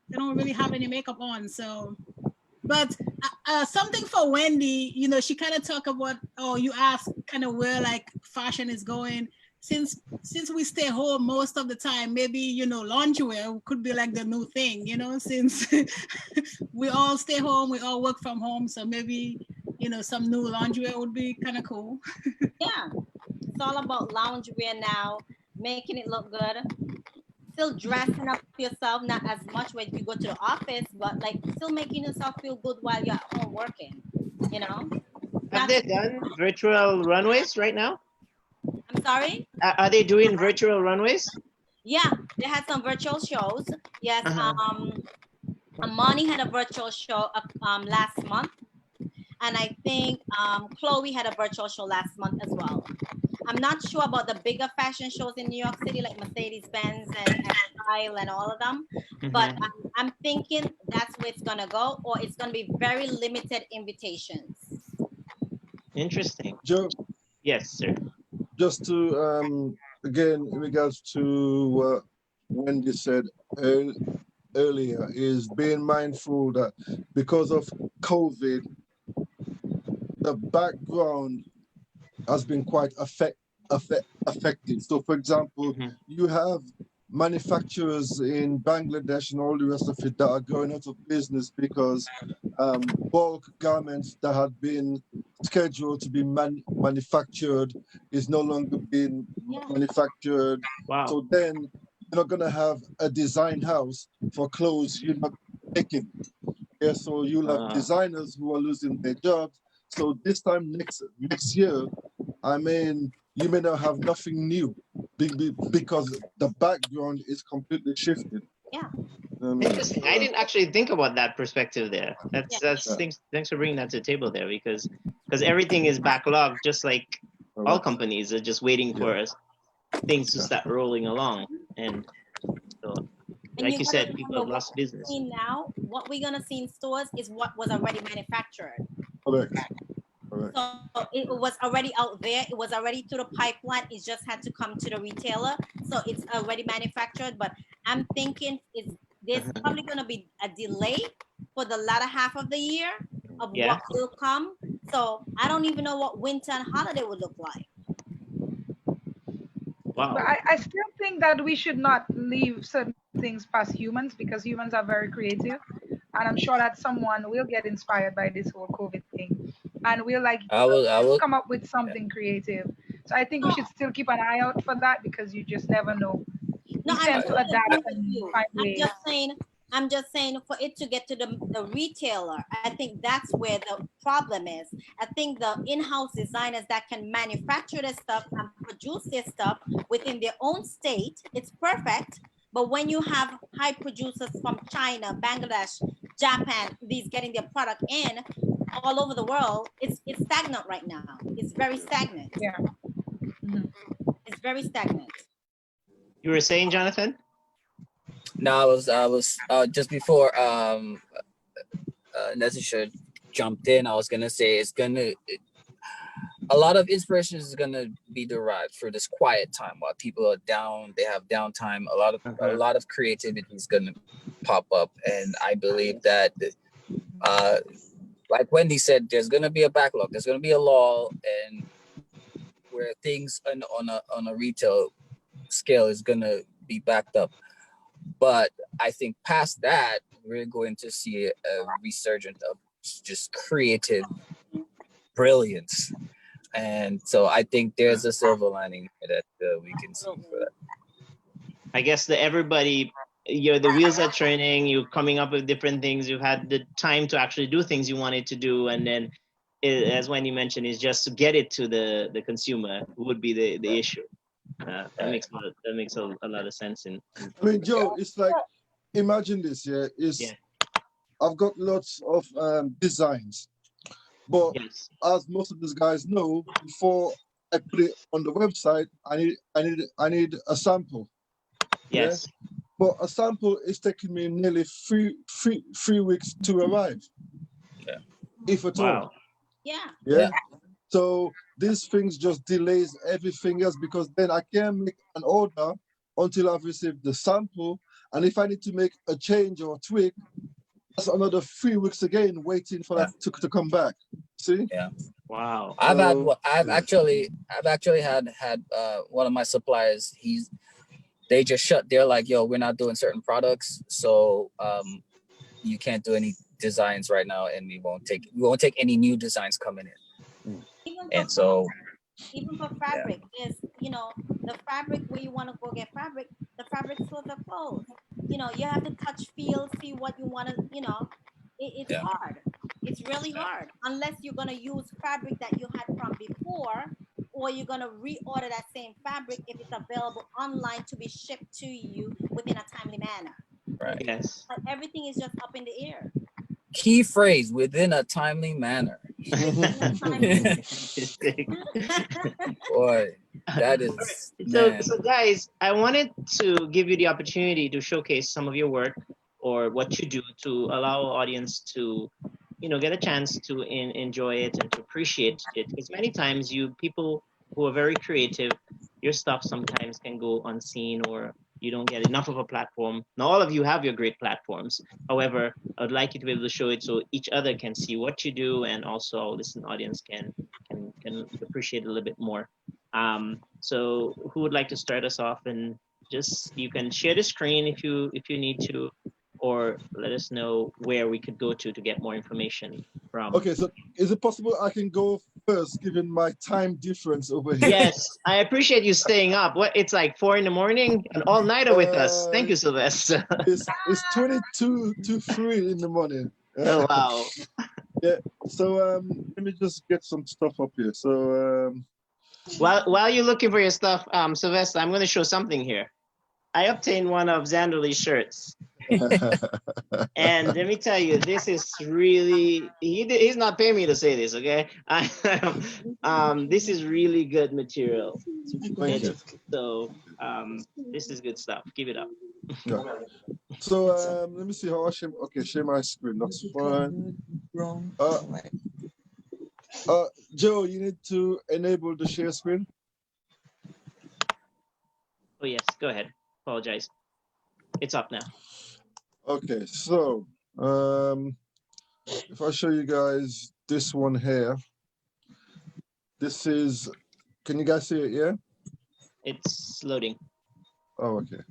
they don't really have any makeup on. So, but something for Wendy, she kind of talk about, you asked kind of where like fashion is going. Since we stay home most of the time, maybe lingerie could be like the new thing, since we all stay home, we all work from home, so maybe some new lingerie would be kind of cool. Yeah, it's all about loungewear now, making it look good, still dressing up yourself, not as much when you go to the office, but like still making yourself feel good while you're at home working. Have they done virtual runways right now? I'm sorry? Are they doing virtual runways? Yeah, they had some virtual shows. Yes, Amani had a virtual show last month. And I think Chloe had a virtual show last month as well. I'm not sure about the bigger fashion shows in New York City, like Mercedes-Benz and Style and all of them. But I'm thinking that's where it's going to go, or it's going to be very limited invitations. Interesting. Joe? Yes, sir. Just to, again, in regards to what Wendy said earlier, is being mindful that because of COVID, the background has been quite affected. So, for example, you have manufacturers in Bangladesh and all the rest of it that are going out of business because bulk garments that had been scheduled to be manufactured is no longer being manufactured. Wow. So then you're not going to have a design house for clothes you're not making. Yeah, so you'll have designers who are losing their jobs. So this time next year, I mean, you may not have nothing new because the background is completely shifted. Yeah. Interesting. I didn't actually think about that perspective there. Thanks for bringing that to the table there, because everything is backlogged, just like all companies are just waiting for us things to start rolling along. And so, like you said, people have lost business. Now, what we're gonna see in stores is what was already manufactured. Correct. So it was already out there. It was already through the pipeline. It just had to come to the retailer. So it's already manufactured. But I'm thinking there's probably going to be a delay for the latter half of the year of what will come. So I don't even know what winter and holiday would look like. Wow. But I still think that we should not leave certain things past humans, because humans are very creative. And I'm sure that someone will get inspired by this whole COVID thing and will I will come up with something creative. So I think we should still keep an eye out for that, because you just never know. No, we tend to adapt and find ways. I'm just saying for it to get to the retailer, I think that's where the problem is. I think the in-house designers that can manufacture their stuff and produce their stuff within their own state, it's perfect. But when you have high producers from China, Bangladesh, Japan, these getting their product in all over the world, it's stagnant right now. It's very stagnant. Yeah. It's very stagnant. You were saying, Jonathan? No, I was just before Netisha jumped in, I was gonna say a lot of inspiration is gonna be derived for this quiet time while people are down, they have downtime. A lot of creativity is gonna pop up, and I believe that like Wendy said, there's gonna be a backlog, there's gonna be a lull, and where things on a retail scale is gonna be backed up. But I think past that, we're going to see a resurgence of just creative brilliance. And so I think there's a silver lining that we can see for that. I guess that everybody, the wheels are turning, you're coming up with different things, you've had the time to actually do things you wanted to do, and then as Wendy mentioned, is just to get it to the consumer would be the issue. That makes a lot of sense. I mean, Joe, it's like, imagine this, I've got lots of designs, but as most of these guys know, before I put it on the website, I need a sample. Yes. Yeah? But a sample is taking me nearly three weeks to arrive. Yeah. If at all. Yeah. So these things just delays everything else, because then I can't make an order until I've received the sample. And if I need to make a change or a tweak, that's another 3 weeks again waiting for that to come back. See? Yeah. Wow. I've actually had one of my suppliers, they just they're like, yo, we're not doing certain products, so you can't do any designs right now, and we won't take any new designs coming in. And so even for fabric, is the fabric where you want to go get fabric, the fabric stores are closed. You have to touch, feel, see what you want to. It's hard. It's really hard unless you're gonna use fabric that you had from before, or you're gonna reorder that same fabric if it's available online to be shipped to you within a timely manner. Right. Yes. But everything is just up in the air. Key phrase: within a timely manner. Boy, that is. So guys, I wanted to give you the opportunity to showcase some of your work or what you do to allow our audience to, get a chance to enjoy it and to appreciate it. Because many times people who are very creative, your stuff sometimes can go unseen, or you don't get enough of a platform. Now, all of you have your great platforms. However, I would like you to be able to show it so each other can see what you do, and also our listening audience can appreciate it a little bit more. So who would like to start us off? And just, you can share the screen if you need to, or let us know where we could go to get more information from. Okay, so is it possible I can go first, given my time difference over here? Yes, I appreciate you staying up. It's like 4 a.m, an all-nighter with us. Thank you, Sylvester. It's 22 to 3 in the morning. Oh, wow. Yeah, so let me just get some stuff up here. So while you're looking for your stuff, Sylvester, I'm going to show something here. I obtained one of Zanderly's shirts. And let me tell you, this is really, he's not paying me to say this, okay? This is really good material. So this is good stuff. Keep it up. Yeah. So let me see how I share. Okay, share my screen. That's fine. Joe, you need to enable the share screen. Oh yes, go ahead. Apologize. It's up now. Okay, so if I show you guys this one here, this is, can you guys see it? Yeah, it's loading. Oh, okay.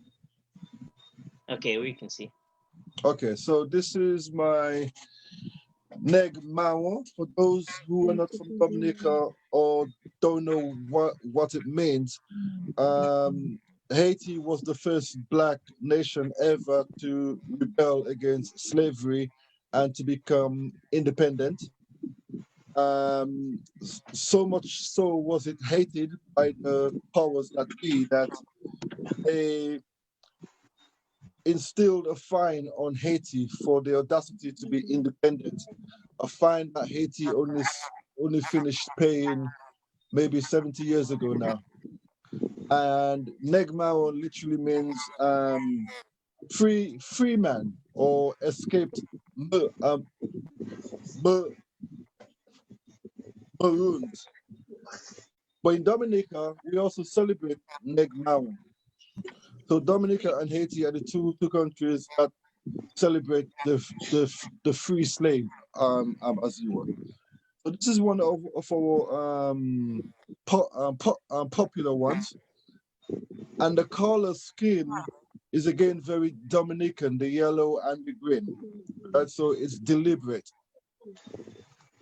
Okay, we can see. Okay, so this is my Neg Mawo. For those who are not from Dominica or don't know what it means, Haiti was the first Black nation ever to rebel against slavery and to become independent. So much so was it hated by the powers that be that they instilled a fine on Haiti for the audacity to be independent, a fine that Haiti only finished paying maybe 70 years ago now. And Negmao literally means free man or escaped maroons. But in Dominica, we also celebrate Negmao. So Dominica and Haiti are the two countries that celebrate the free slave, as you were. So this is one of our popular ones. And the color scheme is again very Dominican, the yellow and the green. Right? So it's deliberate.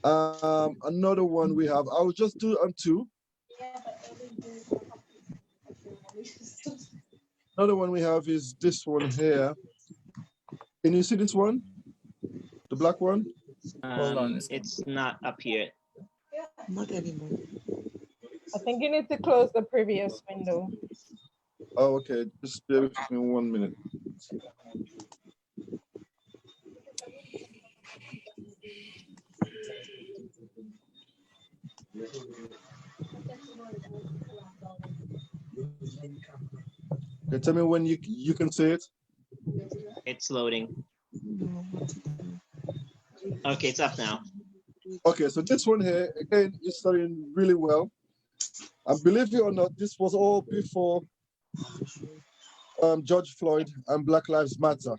Another one we have, I will just do two. Another one we have is this one here. Can you see this one? The black one? Hold on. It's not up here. Not anymore. I think you need to close the previous window. Oh, okay. Just bear with me 1 minute. Okay, tell me when you can see it. It's loading. Okay, it's up now. Okay, so this one here, again, is studying really well. And believe it or not, this was all before George Floyd and Black Lives Matter.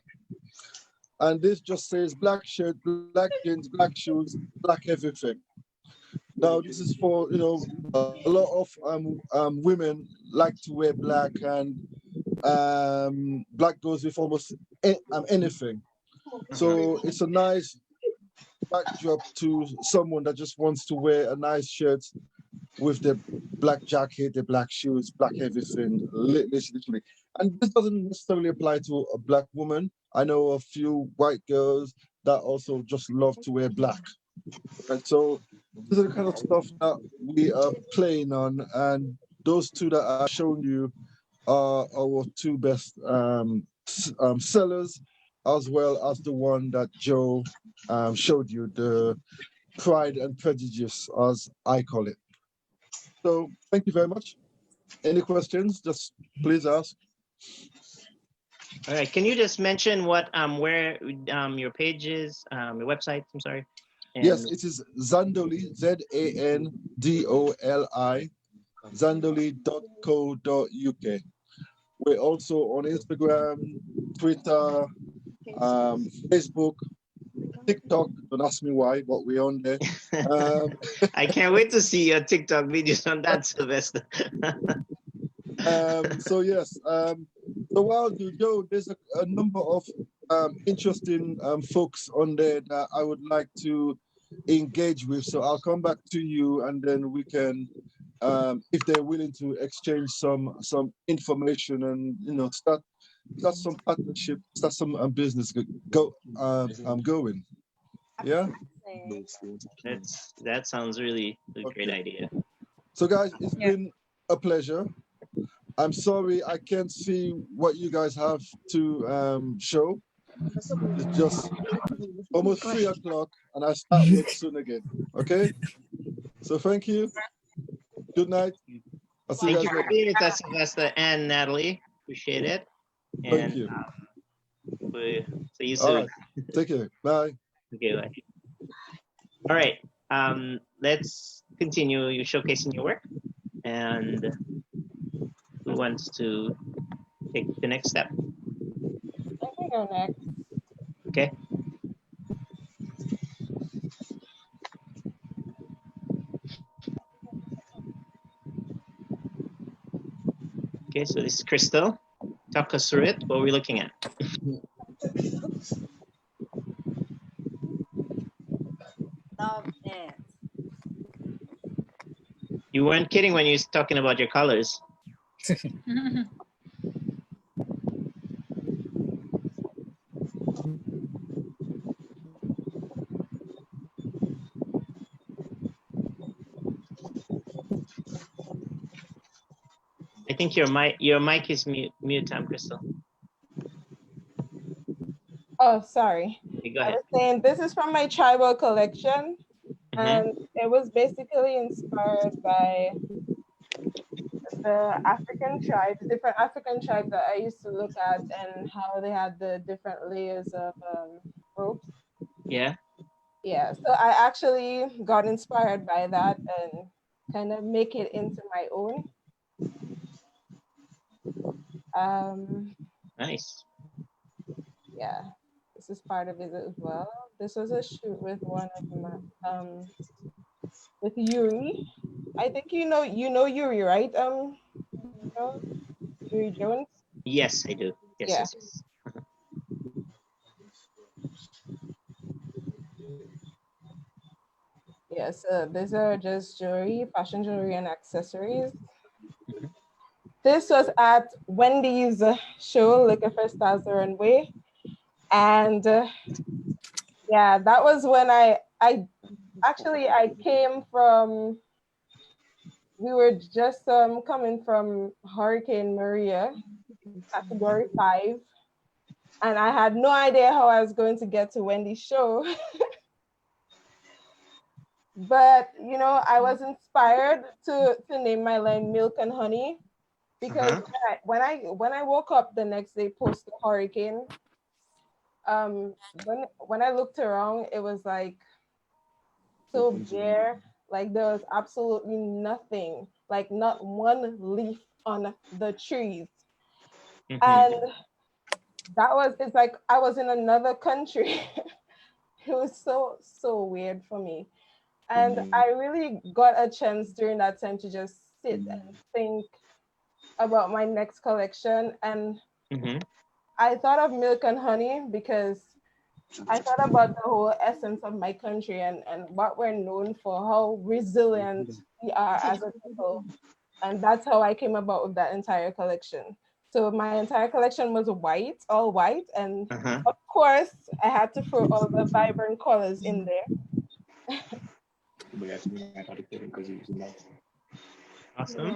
And this just says black shirt, black jeans, black shoes, black everything. Now, this is for, you know, a lot of women like to wear black, and black goes with almost anything. So it's a nice backdrop to someone that just wants to wear a nice shirt with the black jacket, the black shoes, black everything, literally. And this doesn't necessarily apply to a black woman. I know a few white girls that also just love to wear black. And so these are the kind of stuff that we are playing on, and those two that I've shown you are our two best sellers, as well as the one that Joe showed you, the Pride and Prejudice, as I call it. So thank you very much. Any questions, just please ask. All right, can you just mention what where your page is, your website, I'm sorry? And yes, it is Zandoli, Zandoli, zandoli.co.uk. We're also on Instagram, Twitter, Facebook, TikTok. Don't ask me why, but we're on there. I can't wait to see your TikTok videos on that, Sylvester. So yes, so while you go, there's a number of interesting folks on there that I would like to engage with. So I'll come back to you, and then we can, if they're willing to exchange some information, and you know, start some partnership, start some business going. Yeah. That sounds really a great idea. So guys, it's been a pleasure. I'm sorry I can't see what you guys have to show. It's just almost 3 o'clock, and I start work soon again. Okay. So thank you. Good night. I'll see Thank you you guys for being with us, Sylvester and Natalie. Appreciate it. And, Thank you. We'll see you All soon. right. Take care. Bye. Okay, bye. All right. Let's continue you showcasing your work. And who wants to take the next step? I can go next. Okay. Okay, so this is Crystal. Talk us through it. What are we looking at? Love it. You weren't kidding when you were talking about your colors. I think your mic is mute, Crystal. Oh, sorry. Okay, go I ahead. was saying this is from my tribal collection, and it was basically inspired by the African tribes, different African tribes that I used to look at, and how they had the different layers of ropes. Yeah. Yeah, so I actually got inspired by that and kind of make it into my own. Nice. Yeah, this is part of it as well. This was a shoot with one of my with Yuri. I think you know Yuri, right? You know, Yuri Jones. Yes, I do. Yes, Yeah. yes, yes. Yes, these are just jewelry, fashion jewelry and accessories. This was at Wendy's show, Liquor for Stars the Runway. And yeah, that was when I came from, we were just coming from Hurricane Maria, category 5. And I had no idea how I was going to get to Wendy's show. But, you know, I was inspired to name my line Milk and Honey, because when I woke up the next day post the hurricane, when I looked around, it was like so bare, like there was absolutely nothing, like not one leaf on the trees. And it's like I was in another country. It was so weird for me. And I really got a chance during that time to just sit and think about my next collection. And I thought of Milk and Honey because I thought about the whole essence of my country and what we're known for, how resilient we are as a people. And that's how I came about with that entire collection. So my entire collection was white, all white. And of course, I had to throw all the vibrant colors in there. Awesome.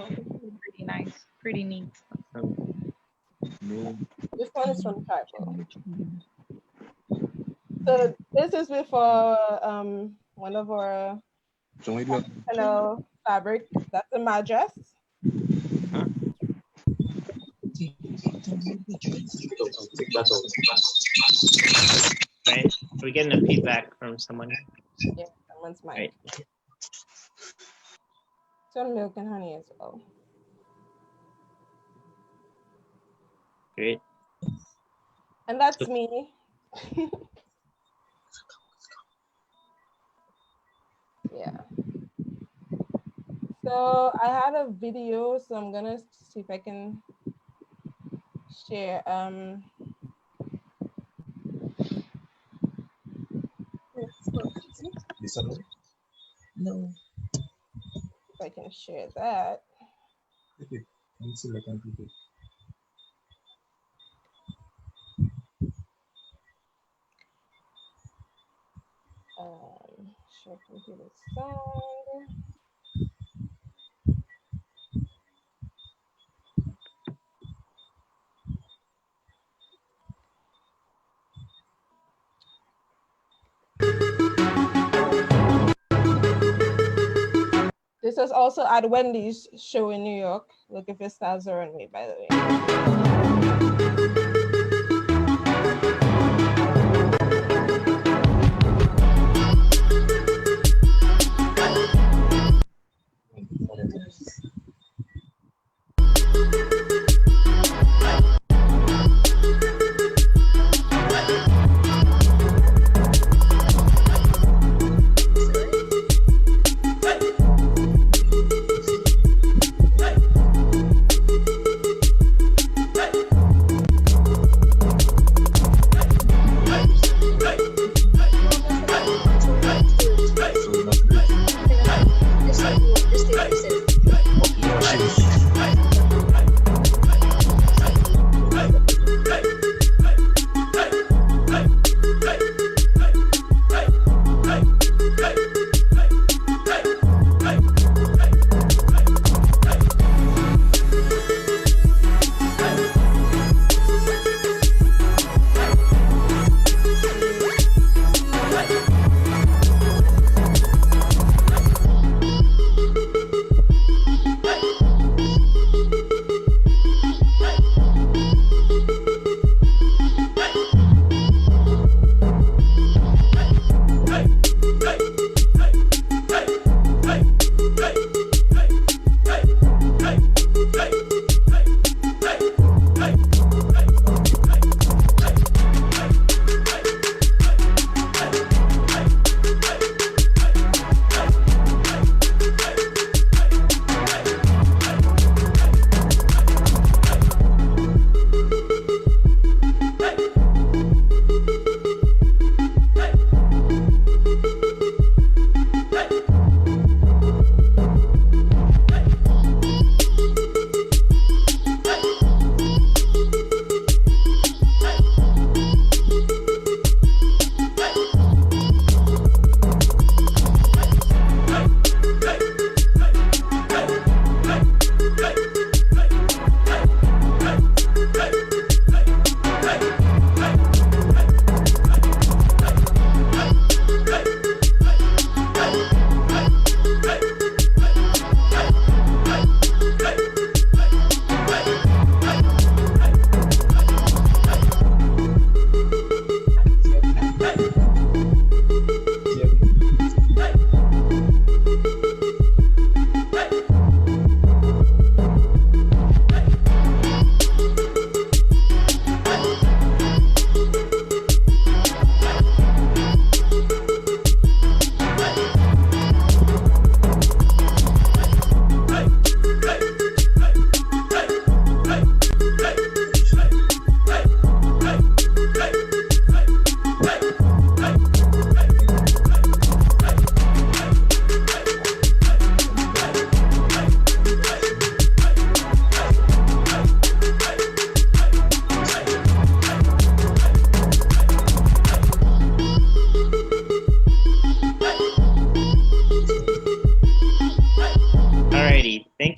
Pretty nice, pretty neat. This one is from Tribal. So this is before one of our fabric. That's a madras. Right. We're getting a feedback from someone. Yeah, someone's mic. Right. Some Milk and Honey as well. Great. And that's me. Yeah. So I had a video, so I'm gonna see if I can share. No. If I can share that. Okay. Let me see if I can do it. Share computer sound. This was also at Wendy's show in New York. Looking for Stars the Runway, by the way.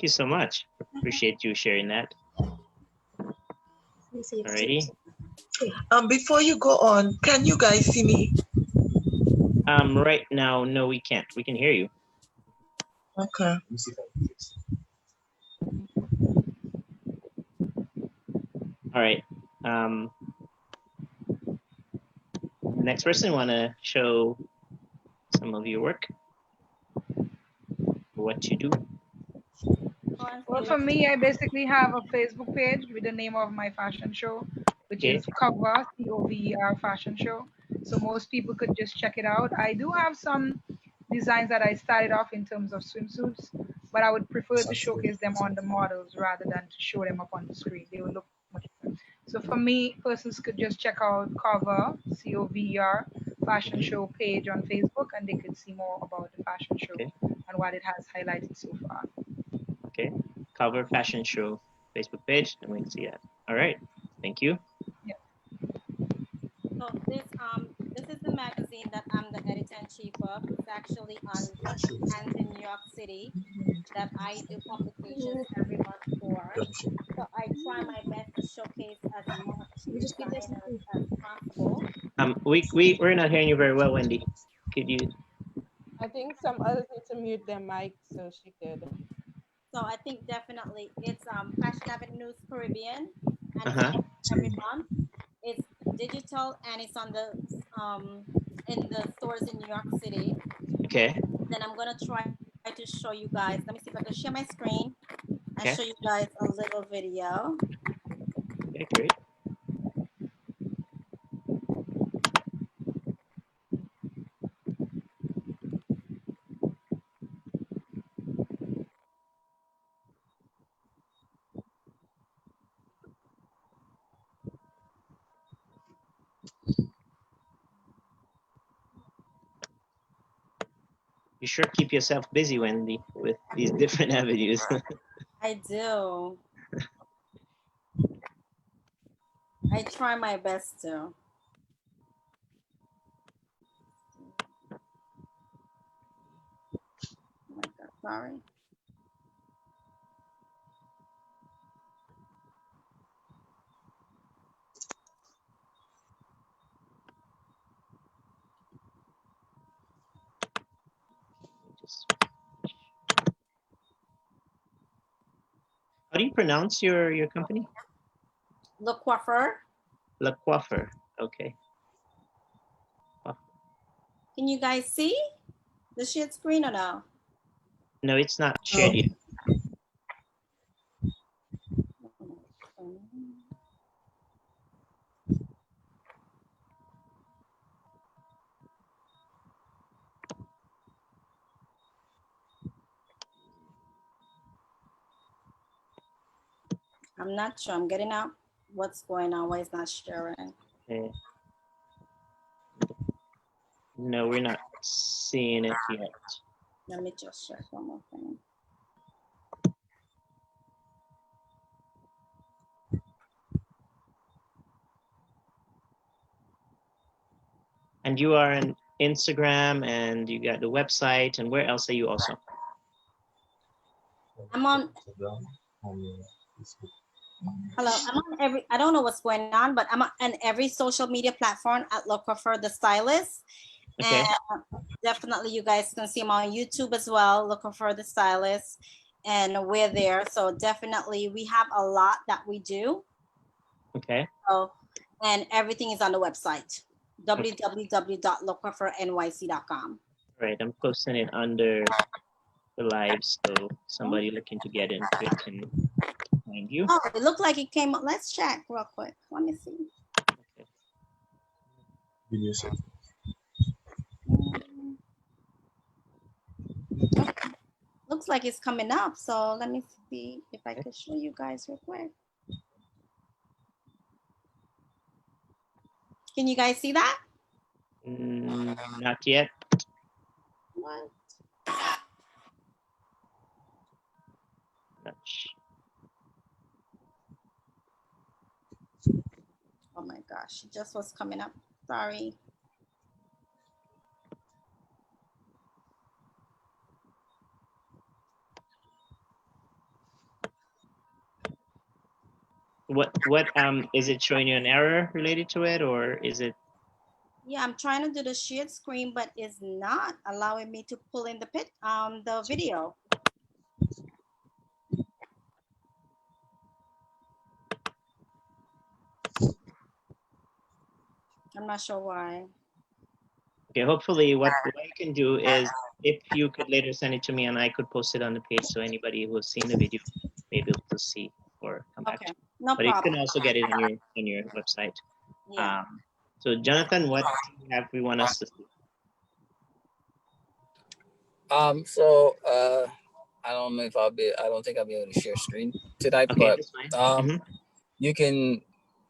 you so much. Appreciate you sharing that. Alrighty. Before you go on, can you guys see me? Right now, no, we can't. We can hear you. Okay. All right. Next person, want to show some of your work? What you do? Well, for me, I basically have a Facebook page with the name of my fashion show, which Okay. is Cover, COVER Fashion Show. So most people could just check it out. I do have some designs that I started off in terms of swimsuits, but I would prefer to showcase them on the models rather than to show them up on the screen. They would look much better. So for me, persons could just check out Cover, COVER Fashion Show page on Facebook, and they could see more about the fashion show and what it has highlighted so far. Okay. Cover Fashion Show Facebook page, and we can see that. All right. Thank you. So this is the magazine that I'm the editor-in-chief of. It's actually on and in New York City that I do publications every month for. So I try my best to showcase as much designers as possible. We're not hearing you very well, Wendy. Could you? I think some others need to mute their mic so she could. So I think definitely it's Fashion Avenues Caribbean, and it's every month. It's digital and it's on the in the stores in New York City. Okay. Then I'm gonna try to show you guys. Let me see if I can share my screen and Okay. show you guys a little video. Okay, great. You sure keep yourself busy, Wendy, with these different avenues. I do. I try my best to. Oh my God, sorry. How do you pronounce your company? Le Coiffeur. Le Coiffeur. Okay. Can you guys see the shared screen or no? No, it's not shared yet. I'm not sure. I'm getting out what's going on. Why it's not sharing? Okay. No, we're not seeing it yet. Let me just check one more thing. And you are on Instagram and you got the website, and where else are you also? I'm on. Hello, I'm on every. I don't know what's going on, but I'm on every social media platform at Le Coiffeur the Stylist. Okay. And definitely, you guys can see him on YouTube as well. Le Coiffeur the Stylist, and we're there. So definitely, we have a lot that we do. Okay. So, and everything is on the website, www.lecoiffeurnyc.com. Right. I'm posting it under the live, so somebody looking to get into it can find you. Oh, it looked like it came up. Let's check real quick. Let me see. Looks like it's coming up. So let me see if I can show you guys real quick. Can you guys see that? Not yet. What? Oh my gosh, it just was coming up. Sorry. What is it showing you an error related to it, or is it? Yeah, I'm trying to do the shared screen, but it's not allowing me to pull in the video. I'm not sure why. Okay, hopefully what you can do is, if you could later send it to me and I could post it on the page so anybody who has seen the video may be able to see or come back to. No but problem. you can also get it on your website. Yeah. So Jonathan, what have we want us to see? So I don't know if I don't think I'll be able to share screen tonight, Okay, but that's fine. you can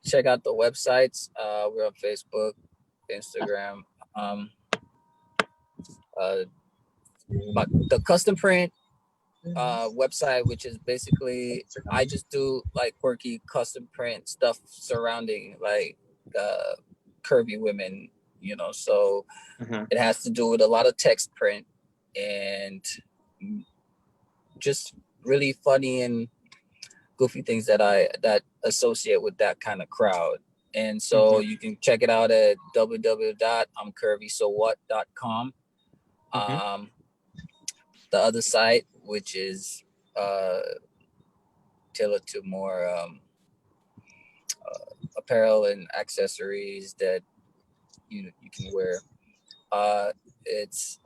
check out the websites. We're on Facebook, Instagram. But the custom print website, which is basically, I just do like quirky custom print stuff surrounding like curvy women, you know, so it has to do with a lot of text print and just really funny and goofy things that associate with that kind of crowd. And so you can check it out at www.imcurvysowhat.com. The other site, which is tailored to more apparel and accessories that you can wear. It's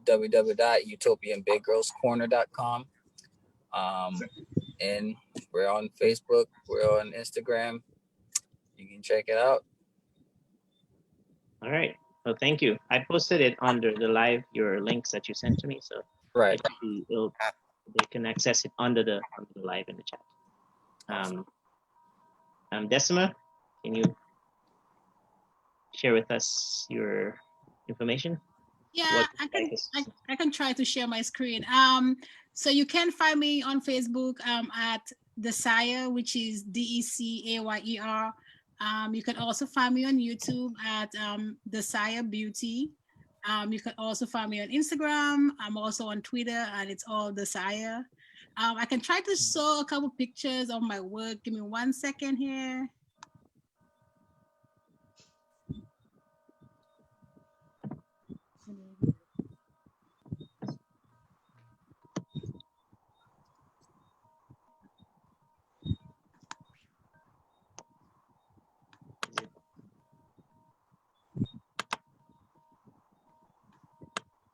www.utopianbiggirlscorner.com. And we're on Facebook, we're on Instagram. You can check it out. All right. Well, thank you. I posted it under the live, your links that you sent to me. So right, they can access it under the live in the chat. Decima, can you share with us your information? Yeah, I can try to share my screen. So you can find me on Facebook at Decaya, which is DECAYER. You can also find me on YouTube at Decaya Beauty. You can also find me on Instagram. I'm also on Twitter, and it's all Decaya. I can try to show a couple pictures of my work. Give me 1 second here.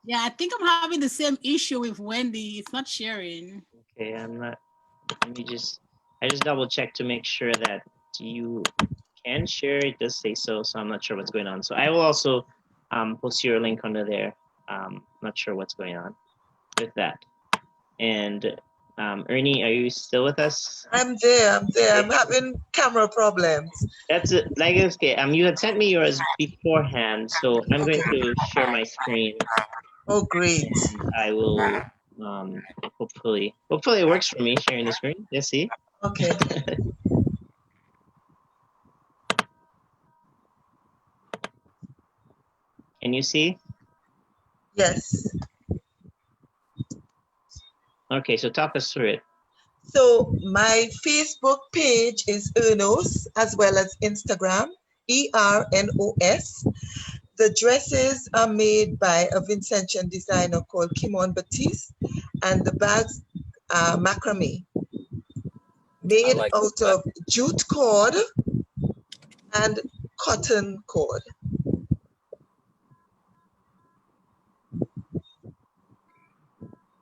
Yeah, I think I'm having the same issue with Wendy. It's not sharing. Okay, I'm not. Let me I just double check to make sure that you can share. It does say so, so I'm not sure what's going on. So I will also post your link under there. Not sure what's going on with that. And Ernie, are you still with us? I'm there. I'm having camera problems. That's it. Like, okay. You had sent me yours beforehand, so I'm going to share my screen. Oh, great. And I will hopefully it works for me sharing the screen. Yes, see? Okay. Can you see? Yes. Okay, so talk us through it. So my Facebook page is Ernos, as well as Instagram, ERNOS. The dresses are made by a Vincentian designer called Kimon Batiste, and the bags are macrame, made out of jute cord and cotton cord.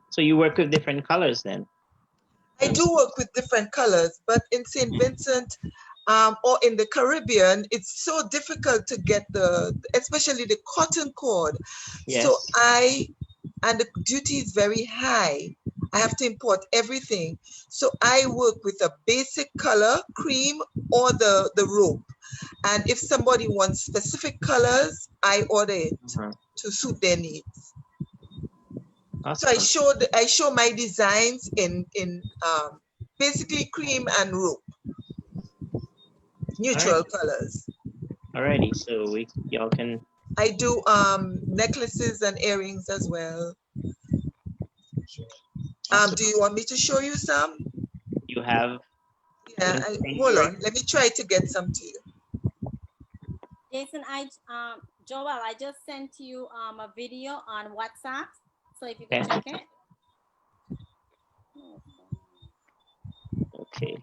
So you work with different colors then? I do work with different colors, but in St. Vincent or in the Caribbean, it's so difficult to get especially the cotton cord. Yes. So and the duty is very high. I have to import everything. So I work with a basic color, cream, or the rope. And if somebody wants specific colors, I order it to suit their needs. Awesome. So I show my designs in basically cream and rope, neutral colors. Alrighty, so y'all can. I do necklaces and earrings as well. Do you want me to show you some? You have Yeah, hold on. Let me try to get some to you. Jason, Joel, I just sent you a video on WhatsApp. So if you can check it. Okay.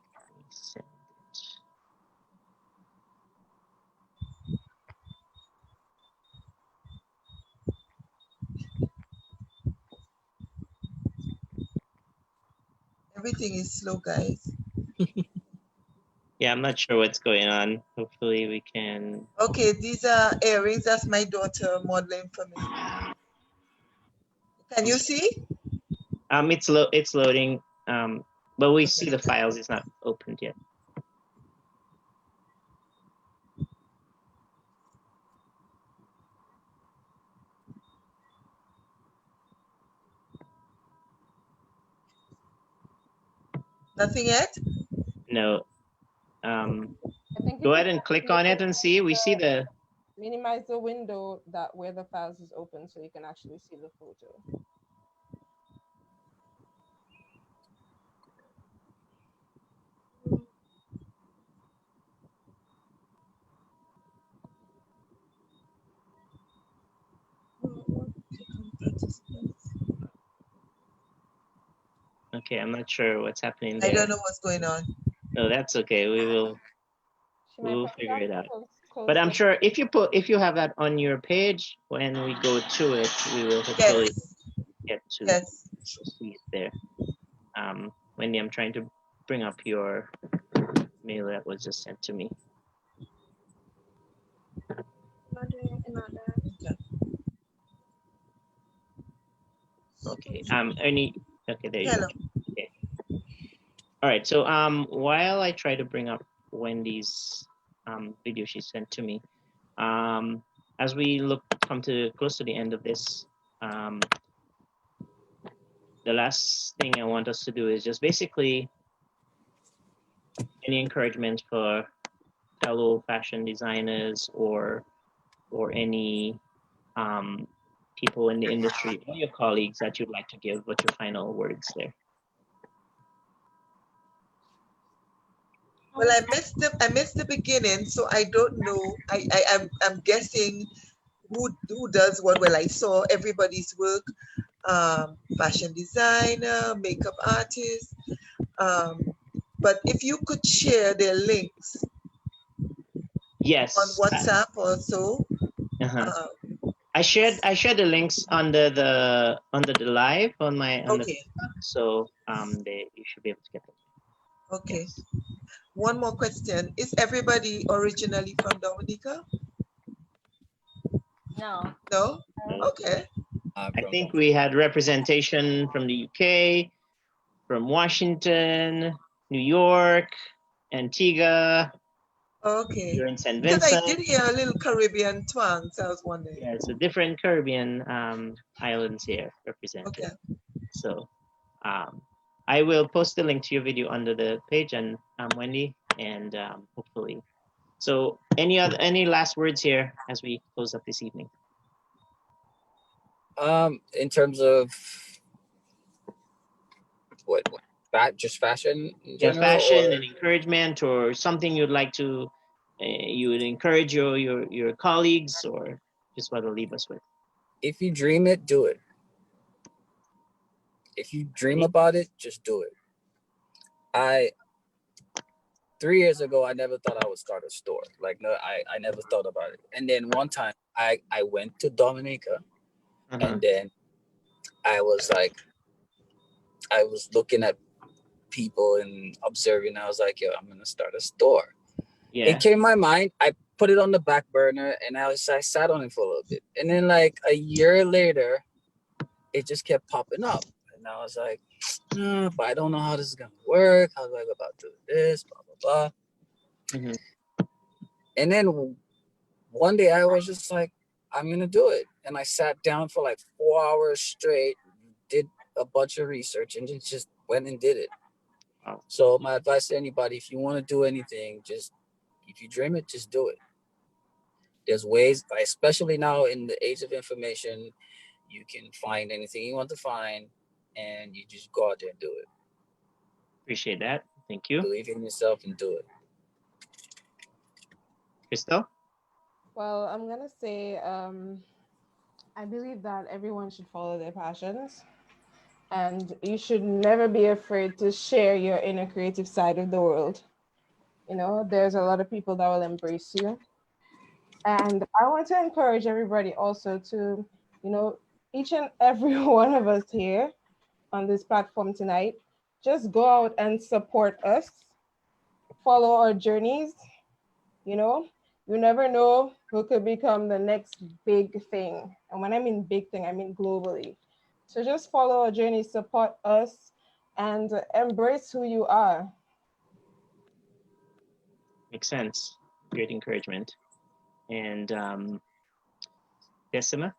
Everything is slow, guys. Yeah, I'm not sure what's going on. Hopefully we can. Okay, these are earrings. That's my daughter modeling for me. Can you see? It's loading. But we see the files. It's not opened yet. Nothing yet? No. I think Go ahead and click on it and see. We see the. Minimize the window that where the files is open so you can actually see the photo. Okay, I'm not sure what's happening there. I don't know what's going on. No, that's okay. We'll figure it out. But I'm the- sure if you have that on your page, when we go to it, we will hopefully get to see it there. Wendy, I'm trying to bring up your mail that was just sent to me. Okay. Ernie. Okay, there you go. Okay. All right. So while I try to bring up Wendy's video she sent to me, as we come close to the end of this, the last thing I want us to do is just basically any encouragement for fellow fashion designers or any people in the industry or your colleagues that you'd like to give. What's your final words there? Well, I missed the beginning, so I don't know. I'm guessing who does what. Well, I saw everybody's work, fashion designer, makeup artist. But if you could share their links, yes, on WhatsApp also. I shared the links under the live on my okay. So you should be able to get them. Okay. Yes. One more question. Is everybody originally from Dominica? No. No? Okay. I think we had representation from the UK, from Washington, New York, Antigua. Okay. You're in St. Because Vincent. I did hear a little Caribbean twang, so I was wondering. Yeah, it's a different Caribbean islands here represented. Okay. So I will post the link to your video under the page, and Wendy, and hopefully. So any last words here as we close up this evening? In terms of what just fashion in general, fashion and encouragement, or something you'd like to you would encourage your colleagues, or just want to leave us with? If you dream it, do it. If you dream about it, just do it. 3 years ago, I never thought I would start a store. Like, no, I never thought about it. And then one time I went to Dominica, and then I was looking at people and observing. I was like, yo, I'm gonna start a store. Yeah. It came in my mind. I put it on the back burner, and I sat on it for a little bit. And then like a year later, it just kept popping up. And I was like, but I don't know how this is gonna work. How do I go about doing this? Blah blah blah. And then one day I was just like, I'm gonna do it. And I sat down for like 4 hours straight, did a bunch of research, and just went and did it. Wow. So my advice to anybody, if you want to do anything, if you dream it, just do it. There's ways, especially now in the age of information, you can find anything you want to find, and you just go out there and do it. Appreciate that. Thank you. Believe in yourself and do it. Crystel? Well, I'm gonna say I believe that everyone should follow their passions, and you should never be afraid to share your inner creative side of the world. You know, there's a lot of people that will embrace you. And I want to encourage everybody also to, you know, each and every one of us here on this platform tonight, just go out and support us, follow our journeys. You know, you never know who could become the next big thing. And when I mean big thing, I mean globally. So just follow our journey, support us, and embrace who you are. Makes sense. Great encouragement. And Decima?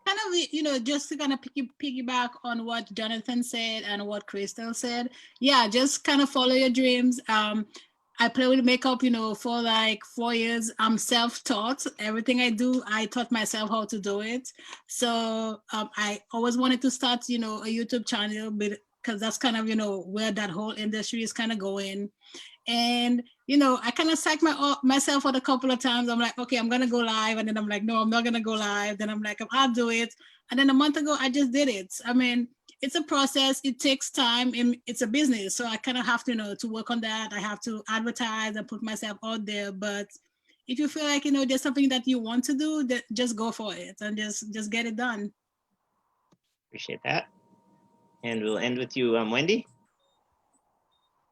Kind of, you know, just to kind of piggyback on what Jonathan said and what Crystel said. Yeah, just kind of follow your dreams. I play with makeup, you know, for like 4 years. I'm self-taught. Everything I do, I taught myself how to do it. So I always wanted to start, you know, a YouTube channel, because that's kind of, you know, where that whole industry is kind of going. And, you know, I kind of psyched myself out a couple of times. I'm like, okay, I'm going to go live. And then I'm like, no, I'm not going to go live. Then I'm like, I'll do it. And then a month ago, I just did it. I mean, it's a process. It takes time. And it's a business. So I kind of have to, you know, to work on that. I have to advertise and put myself out there. But if you feel like, you know, there's something that you want to do, just go for it and just get it done. Appreciate that. And we'll end with you, Wendy.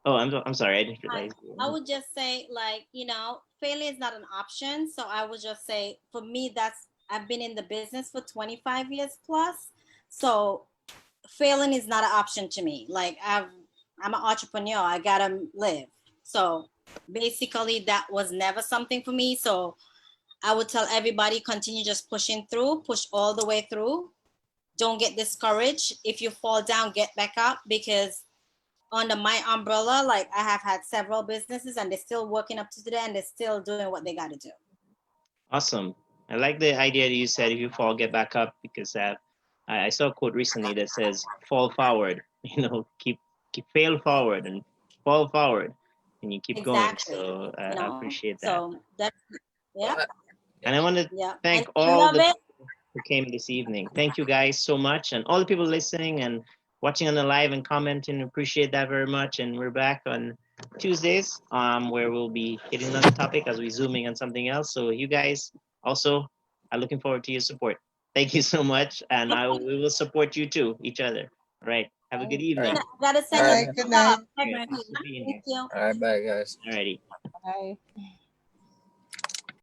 Oh, I'm sorry. I didn't realize. I would just say, like, you know, failure is not an option. So I would just say, for me, I've been in the business for 25 years plus. So failing is not an option to me. Like, I'm an entrepreneur. I gotta live. So basically, that was never something for me. So I would tell everybody, continue just pushing through, push all the way through. Don't get discouraged. If you fall down, get back up, because under my umbrella, like, I have had several businesses and they're still working up to today and they're still doing what they got to do. Awesome. I like the idea that you said, if you fall, get back up, because I saw a quote recently that says, fall forward, you know, keep fail forward and fall forward, and you keep Exactly. going. So I appreciate that. So that's, yeah. And I want to thank all the people who came this evening. Thank you guys so much. And all the people listening and watching on the live and commenting, appreciate that very much. And we're back on Tuesdays, where we'll be hitting another topic as we zooming on something else. So you guys also are looking forward to your support. Thank you so much. And we will support you too, each other. All right. Have a good evening. Gotta send Good night. Thank you. All right, bye, guys. All right, bye, guys. All righty. Bye.